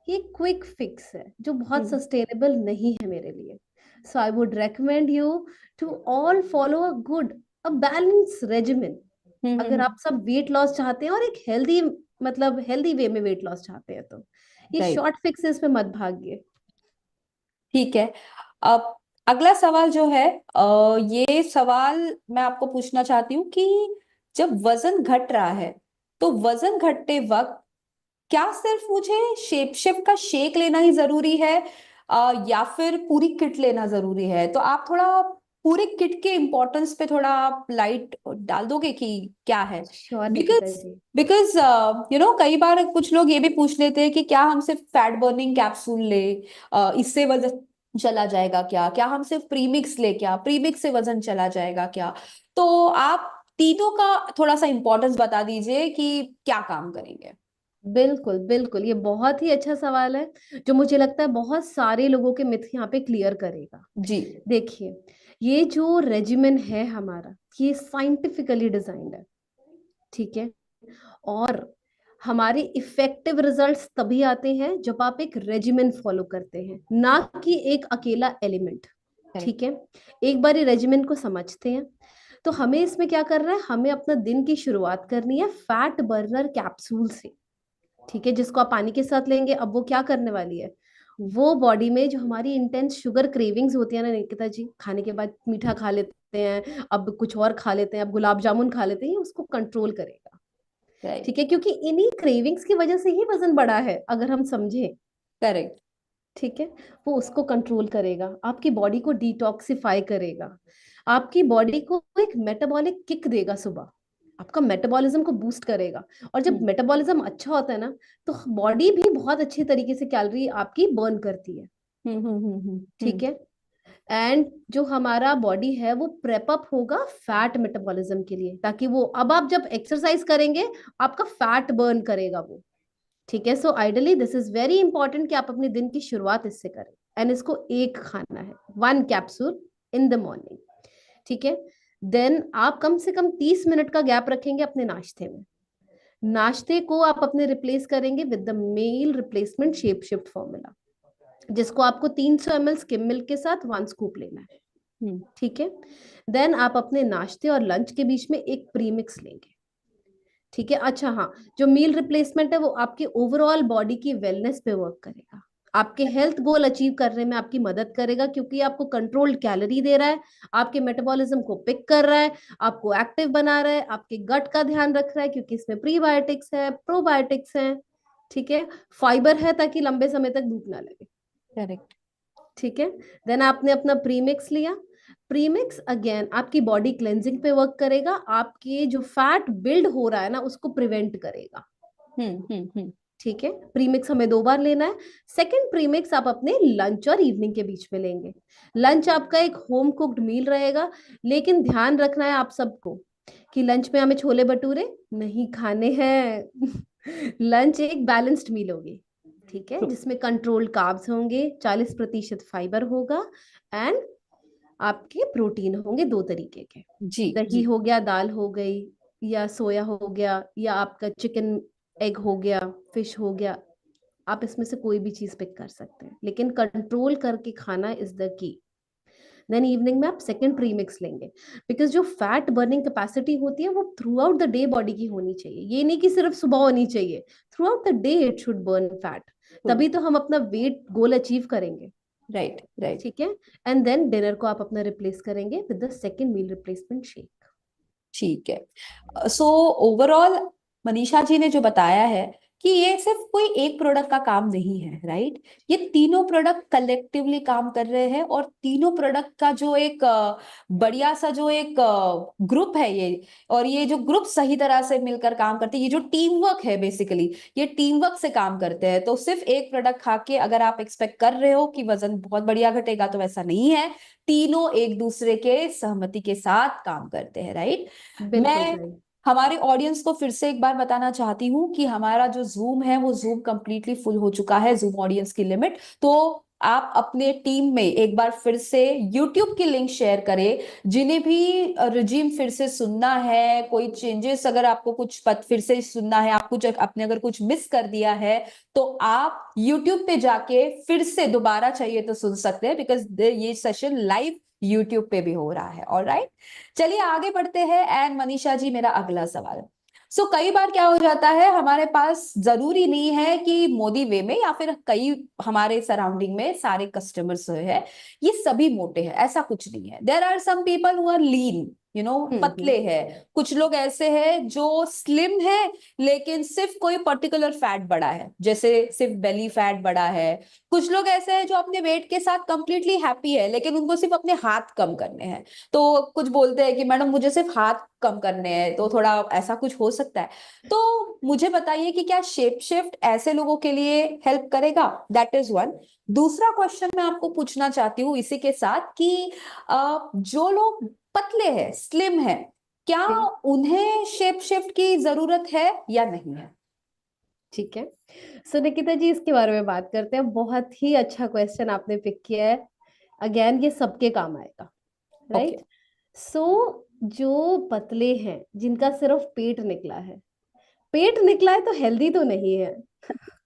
ये क्विक फिक्स है जो बहुत हम्म, सस्टेनेबल नहीं है मेरे लिए। So I would recommend you to all follow a good, a balance regimen, अगर आप सब वेट लॉस चाहते हैं और एक हेल्दी, मतलब हेल्दी वे में वेट लॉस चाहते हैं, तो ये राइट। शॉर्ट फिक्सेस पे मत भागिए। ठीक है। अब अगला सवाल जो है, ये सवाल मैं आपको पूछना चाहती हूँ कि जब वजन घट रहा है, तो वजन घटते वक्त क्या सिर्फ मुझे शेप शिफ्ट का शेक लेना ही जरूरी है, या फिर पूरी किट लेना जरूरी है? तो आप थोड़ा पूरी किट के इम्पोर्टेंस पे थोड़ा आप लाइट डाल दोगे कि क्या है? श्योर निकिता बिकॉज जी। बिकॉज कई बार कुछ लोग ये भी पूछ लेते हैं कि क्या हम सिर्फ फैट बर्निंग कैप्सूल ले, इससे वजन चला जाएगा क्या? क्या हम सिर्फ प्रीमिक्स ले, क्या प्रीमिक्स से वजन चला जाएगा क्या? तो आप तीनों का थोड़ा सा इंपॉर्टेंस बता दीजिए कि क्या काम करेंगे। बिल्कुल बिल्कुल, ये बहुत ही अच्छा सवाल है जो मुझे लगता है बहुत सारे लोगों के मिथ यहाँ पे क्लियर करेगा। जी। देखिए, ये जो रेजिमेन है हमारा, ये साइंटिफिकली डिजाइंड है, ठीक है, और हमारे इफेक्टिव रिजल्ट्स तभी आते हैं जब आप एक रेजिमेन फॉलो करते हैं, ना कि एक अकेला एलिमेंट। करेक्ट। ठीक है, एक बार ये रेजिमेन को समझते हैं, तो हमें इसमें क्या करना है, हमें अपना दिन की शुरुआत करनी है फैट बर्नर कैप्सूल से। ठीक है, जिसको आप पानी के साथ लेंगे, अब वो क्या करने वाली है, वो बॉडी में जो हमारी इंटेंस शुगर क्रेविंग्स होती है ना निकिता जी, खाने के बाद मीठा खा लेते हैं, अब कुछ और खा लेते हैं, अब गुलाब जामुन खा लेते हैं, ये उसको कंट्रोल करेगा। राइट। ठीक है, क्योंकि इन्हीं क्रेविंग्स की वजह से ही वजन बढ़ा है अगर हम समझें। करेक्ट। ठीक है, वो उसको कंट्रोल करेगा, आपकी बॉडी को डिटॉक्सिफाई करेगा, आपकी बॉडी को एक मेटाबॉलिक किक देगा सुबह, आपका मेटाबॉलिज्म को बूस्ट करेगा, और जब हम्म, मेटाबॉलिज्म अच्छा होता है ना, तो बॉडी भी बहुत अच्छी तरीके से कैलोरी आपकी बर्न करती है। ठीक है, एंड जो हमारा बॉडी है वो प्रेप अप होगा फैट मेटाबॉलिज्म के लिए, ताकि वो अब आप जब एक्सरसाइज करेंगे आपका फैट बर्न करेगा वो। ठीक है। So ideally this is very important कि आप अपने दिन की शुरुआत इससे करें, एंड इसको एक खाना है, 1 कैप्सूल इन द मॉर्निंग। ठीक है। देन आप कम से कम 30 मिनट का गैप रखेंगे अपने नाश्ते में। नाश्ते को आप अपने रिप्लेस करेंगे with the meal replacement shape shift formula, जिसको आपको 300 ml स्किम मिल्क के साथ 1 स्कूप लेना है। ठीक है। देन आप अपने नाश्ते और लंच के बीच में एक प्रीमिक्स लेंगे। ठीक है। अच्छा हाँ, जो मील रिप्लेसमेंट है वो आपके ओवरऑल बॉडी की वेलनेस पे वर्क करेगा, आपके हेल्थ गोल अचीव करने में आपकी मदद करेगा, क्योंकि आपको कंट्रोल्ड कैलोरी दे रहा है, आपके मेटाबॉलिज्म को पिक कर रहा है, आपको एक्टिव बना रहा है, आपके गट का ध्यान रख रहा है, क्योंकि इसमें प्रीबायोटिक्स है, प्रोबायोटिक्स है। ठीक है। फाइबर है ताकि लंबे समय तक भूख ना लगे। करेक्ट। ठीक है। देन आपने अपना प्रीमिक्स लिया। प्रीमिक्स अगेन आपकी बॉडी क्लेंजिंग पे वर्क करेगा, आपके जो फैट बिल्ड हो रहा है ना उसको प्रिवेंट करेगा। ठीक है। प्रीमिक्स हमें 2 बार लेना है। सेकंड प्रीमिक्स आप अपने लंच और इवनिंग के बीच में लेंगे। लंच आपका एक होम कुक्ड मील रहेगा, लेकिन ध्यान रखना है आप सबको कि लंच में हमें छोले भटूरे नहीं खाने हैं। लंच एक बैलेंस्ड मील होगी। ठीक है, जिसमें कंट्रोल्ड कार्ब्स होंगे, 40% फाइबर होगा, एंड आपके प्रोटीन होंगे 2 तरीके के। जी दही जी। हो गया, दाल हो गई, या सोया हो गया, या आपका चिकन एग हो गया, फिश हो गया। आप इसमें से कोई भी चीज पिक कर सकते हैं, लेकिन कंट्रोल करके खाना is the key. Then evening में आप सेकंड प्रीमिक्स लेंगे, बिकॉज जो फैट बर्निंग कैपेसिटी होती है वो throughout the day body की होनी चाहिए। ये नहीं कि सिर्फ सुबह होनी चाहिए, through out the day it should burn fat. तभी तो हम अपना वेट गोल अचीव करेंगे। Right right. ठीक है। एंड देन डिनर को आप अपना रिप्लेस करेंगे with the second meal replacement shake. ठीक है। सो ओवरऑल मनीषा जी ने जो बताया है कि ये सिर्फ कोई एक प्रोडक्ट का काम नहीं है, राइट? ये तीनों प्रोडक्ट कलेक्टिवली काम कर रहे हैं, और तीनों प्रोडक्ट का जो एक बढ़िया सा जो एक ग्रुप है ये, और ये जो ग्रुप सही तरह से मिलकर काम करते हैं, ये जो टीम वर्क है बेसिकली, ये टीम वर्क से काम करते हैं। तो सिर्फ एक प्रोडक्ट खा के अगर आप एक्सपेक्ट कर रहे हो कि वजन बहुत बढ़िया घटेगा, तो वैसा नहीं है। तीनों एक दूसरे के सहमति के साथ काम करते हैं, राइट? बिल्कुल मैं सही। हमारे ऑडियंस को फिर से एक बार बताना चाहती हूँ कि हमारा जो जूम है वो जूम कंप्लीटली फुल हो चुका है, जूम ऑडियंस की लिमिट। तो आप अपने टीम में एक बार फिर से यूट्यूब की लिंक शेयर करें। जिन्हें भी रिजीम फिर से सुनना है, कोई चेंजेस अगर आपको कुछ पद फिर से सुनना है, आप कुछ आपने अगर कुछ मिस कर दिया है, तो आप यूट्यूब पे जाके फिर से दोबारा चाहिए तो सुन सकते हैं, बिकॉज ये सेशन लाइव यूट्यूब पे भी हो रहा है। ऑलराइट, चलिए आगे बढ़ते हैं। एंड मनीषा जी, मेरा अगला सवाल। कई बार क्या हो जाता है, हमारे पास जरूरी नहीं है कि मोदी वे में या फिर कई हमारे सराउंडिंग में सारे कस्टमर्स है ये सभी मोटे हैं, ऐसा कुछ नहीं है। There are some people who are lean, पतले हैं। कुछ लोग ऐसे हैं जो स्लिम है, लेकिन सिर्फ कोई पर्टिकुलर फैट बढ़ा है, जैसे सिर्फ बेली फैट बढ़ा है। कुछ लोग ऐसे हैं जो अपने वेट के साथ कंप्लीटली हैप्पी है, लेकिन उनको सिर्फ अपने हाथ कम करने हैं। तो कुछ बोलते हैं कि मैडम मुझे सिर्फ हाथ कम करने हैं, तो थोड़ा ऐसा कुछ हो सकता है। तो मुझे बताइए कि क्या शेप शिफ्ट ऐसे लोगों के लिए हेल्प करेगा? That is one. दूसरा क्वेश्चन मैं आपको पूछना चाहती हूँ इसी के साथ कि जो लोग पतले हैं, स्लिम है, क्या उन्हें शेप शिफ्ट की जरूरत है या नहीं है? ठीक है। सो निकिता जी, इसके बारे में बात करते हैं। बहुत ही अच्छा क्वेश्चन आपने पिक किया है। अगेन ये सबके काम आएगा, ओके। राइट? सो जो पतले हैं, जिनका सिर्फ पेट निकला है, पेट निकला है तो हेल्दी तो नहीं है।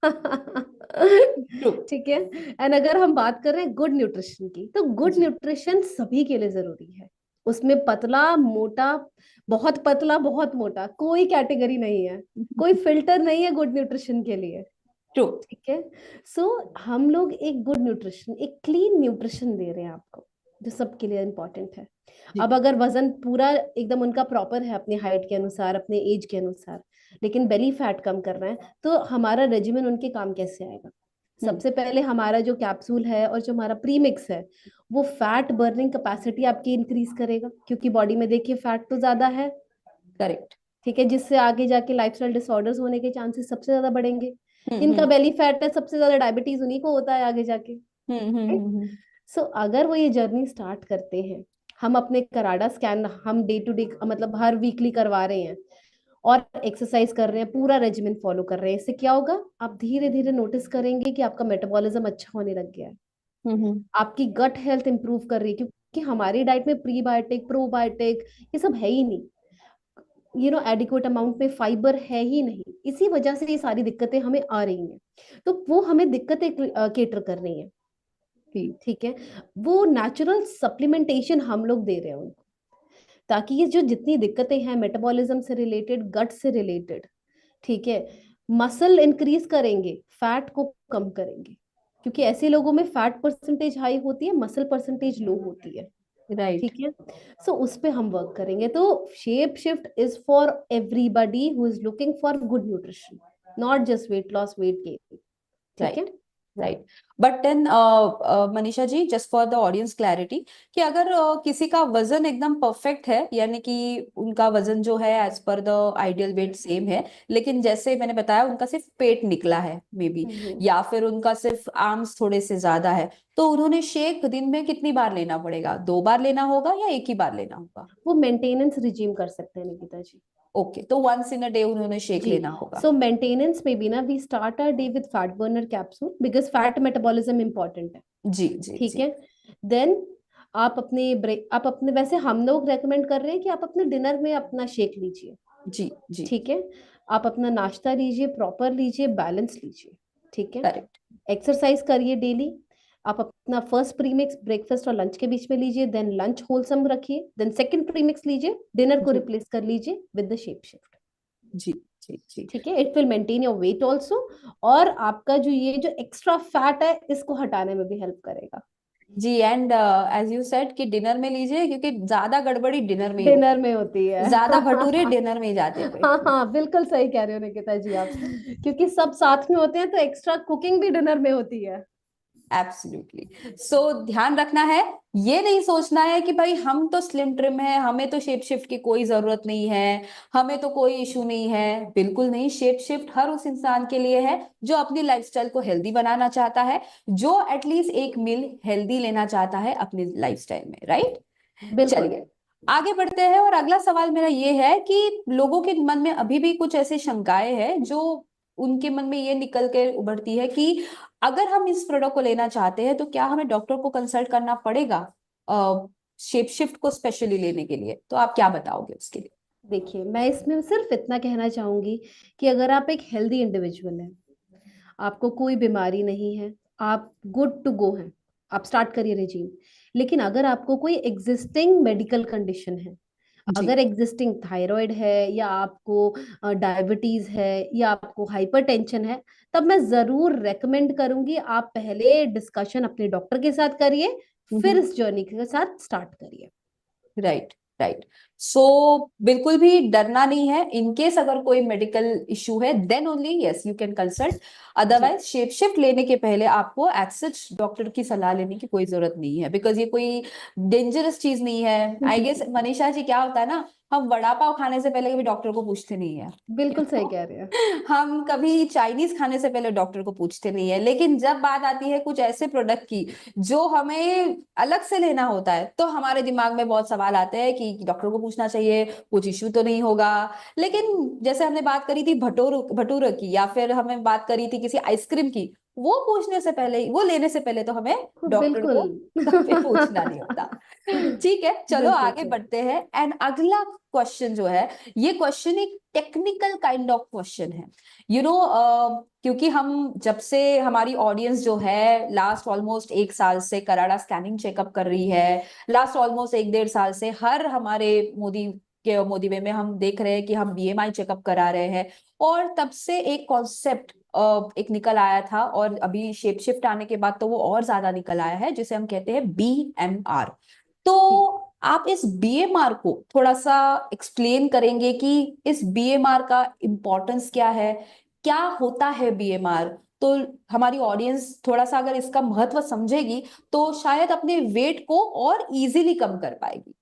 ट्रू। ठीक है। एंड अगर हम बात कर रहे हैं गुड न्यूट्रिशन की, तो गुड जी। न्यूट्रिशन सभी के लिए जरूरी है। उसमें पतला मोटा, बहुत पतला बहुत मोटा, कोई कैटेगरी नहीं है, कोई फिल्टर नहीं है गुड न्यूट्रिशन के लिए। ट्रू। ठीक है। सो हम लोग एक गुड न्यूट्रिशन, एक क्लीन न्यूट्रिशन दे रहे हैं आपको, जो सबके लिए इंपॉर्टेंट है। जी। अब अगर वजन पूरा एकदम उनका प्रॉपर है, अपनी हाइट के अनुसार, अपने एज के अनुसार, लेकिन बेली फैट कम कर रहे हैं, तो हमारा रेजिमेन उनके काम कैसे आएगा? सबसे पहले हमारा जो कैप्सूल है और जो हमारा प्रीमिक्स है, वो फैट बर्निंग कैपेसिटी आपकी इंक्रीज करेगा, क्योंकि बॉडी में देखिए फैट तो ज्यादा है। करेक्ट। ठीक है, जिससे आगे जाके लाइफस्टाइल डिसऑर्डर्स होने के चांसेस सबसे ज्यादा बढ़ेंगे। जिनका हम्म बेली फैट है, सबसे ज्यादा डायबिटीज उन्हीं को होता है आगे जाके। सो अगर वो ये जर्नी स्टार्ट करते हैं, हम अपने कराडा स्कैन हम डे टू डे मतलब हर वीकली करवा रहे हैं, और एक्सरसाइज कर रहे हैं, पूरा रेजिमेंट फॉलो कर रहे हैं, इससे क्या होगा, आप धीरे धीरे नोटिस करेंगे कि आपका मेटाबॉलिज्म अच्छा होने लग गया है, हम्म। आपकी गट हेल्थ इंप्रूव कर रही है, क्योंकि हमारी डाइट में प्रीबायोटिक प्रोबायोटिक ये सब है ही नहीं, एडिक्वेट अमाउंट में फाइबर है ही नहीं, इसी वजह से ये सारी दिक्कतें हमें आ रही हैं। तो वो हमें दिक्कतें केटर कर रही हैं, ठीक है, वो नेचुरल सप्लीमेंटेशन हम लोग दे रहे हैं उनको, ताकि ये जो जितनी दिक्कतें हैं मेटाबॉलिज्म से रिलेटेड, गट से रिलेटेड, ठीक है, मसल इंक्रीज करेंगे, फैट को कम करेंगे, क्योंकि ऐसे लोगों में फैट परसेंटेज हाई होती है, मसल परसेंटेज लो होती है, राइट। ठीक है। सो उस पे हम वर्क करेंगे। तो shape shift is for everybody who is looking for good nutrition, not just weight loss weight gain, ठीक है। Right. Right. But then Manisha ji, just for the audience clarity, कि अगर किसी का वजन एकदम परफेक्ट है, यानी कि उनका वजन जो है as per the ideal weight same है, लेकिन जैसे मैंने बताया उनका सिर्फ पेट निकला है मे बी, या फिर उनका सिर्फ आर्म्स थोड़े से ज्यादा है, तो उन्होंने शेक दिन में कितनी बार लेना पड़ेगा? 2 बार लेना होगा या एक ही बार लेना होगा? वो मेंटेनेंस रिजीम कर सकते हैं निकिता जी। ओके, तो वंस इन अ डे उन्होंने शेक जी, लेना होगा। सो मेंटेनेंस में भी ना we start our day with fat burner capsule, because fat metabolism important है, जी जी ठीक जी। है। देन आप अपने वैसे हम लोग रेकमेंड कर रहे हैं कि आप अपने डिनर में अपना शेक लीजिए, जी जी। ठीक है। आप अपना नाश्ता लीजिए, प्रॉपर लीजिए, बैलेंस लीजिए, ठीक है। करेक्ट। एक्सरसाइज करिए डेली। आप अपना फर्स्ट प्रीमिक्स ब्रेकफास्ट और लंच के बीच में लीजिए, देन लंच होलसम रखिए, देन सेकंड प्रीमिक्स लीजिए, डिनर को जी रिप्लेस कर लीजिए विद द शेप शिफ्ट, जी जी जी। ठीक है। It will maintain your weight also, और आपका जो एक्स्ट्रा फैट है इसको हटाने में भी हेल्प करेगा। जी, एंड एज यू सेड कि डिनर में लीजिए, क्योंकि ज्यादा गड़बड़ी डिनर में ही डिनर होती में होती है, है। ज्यादा भटूरे डिनर में ही जाते हैं पेट हाँ में। हाँ, बिल्कुल सही कह रहे हो निकिता जी आप, क्योंकि सब साथ में होते हैं तो एक्स्ट्रा कुकिंग भी डिनर में होती है। एब्सोल्युटली। सो ध्यान रखना है, ये नहीं सोचना है कि भाई हम तो स्लिम ट्रिम है, हमें तो शेप शिफ्ट की कोई जरूरत नहीं है, हमें तो कोई इशू नहीं है। बिल्कुल नहीं, शेप शिफ्ट हर उस इंसान के लिए है जो अपनी लाइफस्टाइल को हेल्दी बनाना चाहता है, जो एटलीस्ट एक मील हेल्दी लेना चाहता है अपनी लाइफस्टाइल में, राइट? बिल्कुल। चलिए आगे बढ़ते हैं, और अगला सवाल मेरा ये है कि लोगों के मन में अभी भी कुछ ऐसी शंकाएं हैं जो उनके मन में ये निकल के उभरती है कि अगर हम इस प्रोडक्ट को लेना चाहते हैं तो क्या हमें डॉक्टर को कंसल्ट करना पड़ेगा शेप शिफ्ट को स्पेशली लेने के लिए? तो आप क्या बताओगे उसके लिए? देखिए, मैं इसमें सिर्फ इतना कहना चाहूंगी कि अगर आप एक हेल्दी इंडिविजुअल हैं, आपको कोई बीमारी नहीं है, आप गुड टू गो हैं, आप स्टार्ट करिए रेजीम। लेकिन अगर आपको कोई एग्जिस्टिंग मेडिकल कंडीशन है, जी। अगर एग्जिस्टिंग थायराइड है, या आपको डायबिटीज है, या आपको हाइपरटेंशन है, तब मैं जरूर रेकमेंड करूंगी आप पहले डिस्कशन अपने डॉक्टर के साथ करिए, फिर इस जर्नी के साथ स्टार्ट करिए। राइट। राइट। सो बिल्कुल भी डरना नहीं है। इन केस अगर कोई मेडिकल इशू है then only yes you can consult, जी, अदरवाइज शेप शिफ्ट लेने के पहले आपको एज सच डॉक्टर की सलाह लेने की कोई जरूरत नहीं है, बिकॉज ये कोई डेंजरस चीज नहीं है। आई गेस मनीषा जी, क्या होता है ना, हम वड़ा पाव खाने से पहले कभी डॉक्टर को पूछते नहीं है। बिल्कुल सही कह रहे हैं। हम कभी चाइनीज खाने से पहले डॉक्टर को पूछते नहीं है, लेकिन जब बात आती है कुछ ऐसे प्रोडक्ट की जो हमें अलग से लेना होता है, तो हमारे दिमाग में बहुत सवाल आते हैं कि डॉक्टर को पूछना चाहिए, कुछ इश्यू तो नहीं होगा। लेकिन जैसे हमने बात करी थी भटूरे की, या फिर हमें बात करी थी किसी आइसक्रीम की, वो पूछने से पहले, वो लेने से पहले तो हमें डॉक्टर बिल्कुल। को कभी पूछना नहीं होता। ठीक है, चलो बिल्कुल आगे सही। बढ़ते हैं। एंड अगला क्वेश्चन जो है, ये क्वेश्चन एक टेक्निकल काइंड ऑफ क्वेश्चन है। क्योंकि हम जब से हमारी ऑडियंस जो है लास्ट ऑलमोस्ट 1 साल से कराड़ा स्कैनिंग चेकअप कर रही है, लास्ट ऑलमोस्ट 1 डेढ़ साल से हर हमारे मोदी वे में हम देख रहे हैं कि हम बीएमआई चेकअप करा रहे हैं, और तब से एक कॉन्सेप्ट एक निकल आया था, और अभी शेप शिफ्ट आने के बाद तो वो और ज्यादा निकल आया है, जिसे हम कहते हैं बीएमआर। तो आप इस बीएमआर को थोड़ा सा एक्सप्लेन करेंगे कि इस बीएमआर का इम्पोर्टेंस क्या है, क्या होता है बीएमआर? तो हमारी ऑडियंस थोड़ा सा अगर इसका महत्व समझेगी तो शायद अपने वेट को और इजीली कम कर पाएगी।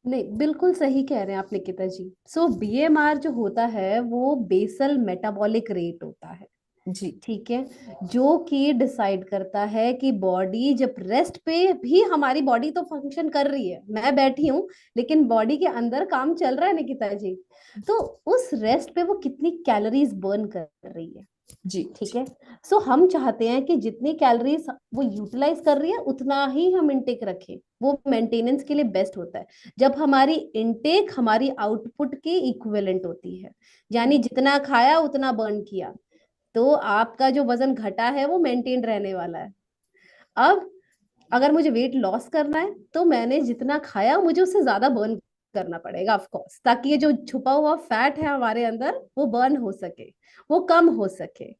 नहीं, बिल्कुल सही कह रहे हैं आप निकिता जी। सो बीएमआर जो होता है वो बेसल मेटाबॉलिक रेट होता है, जी ठीक है, जो कि डिसाइड करता है कि बॉडी जब रेस्ट पे भी, हमारी बॉडी तो फंक्शन कर रही है, मैं बैठी हूँ लेकिन बॉडी के अंदर काम चल रहा है निकिता जी, तो उस रेस्ट पे वो कितनी कैलोरीज बर्न कर रही है। जी ठीक है, सो हम चाहते हैं कि जितनी कैलोरीज वो यूटिलाइज कर रही है उतना ही हम इनटेक रखें, वो मेंटेनेंस के लिए बेस्ट होता है जब हमारी इनटेक हमारी आउटपुट के इक्विवेलेंट होती है, यानी जितना खाया उतना बर्न किया, तो आपका जो वजन घटा है वो मेंटेन रहने वाला है। अब अगर मुझे वेट लॉस करना है तो मैंने जितना खाया मुझे उससे ज्यादा बर्न करना पड़ेगा ऑफ कोर्स, ताकि ये जो छुपा हुआ फैट है हमारे अंदर वो बर्न हो सके, वो कम हो सके।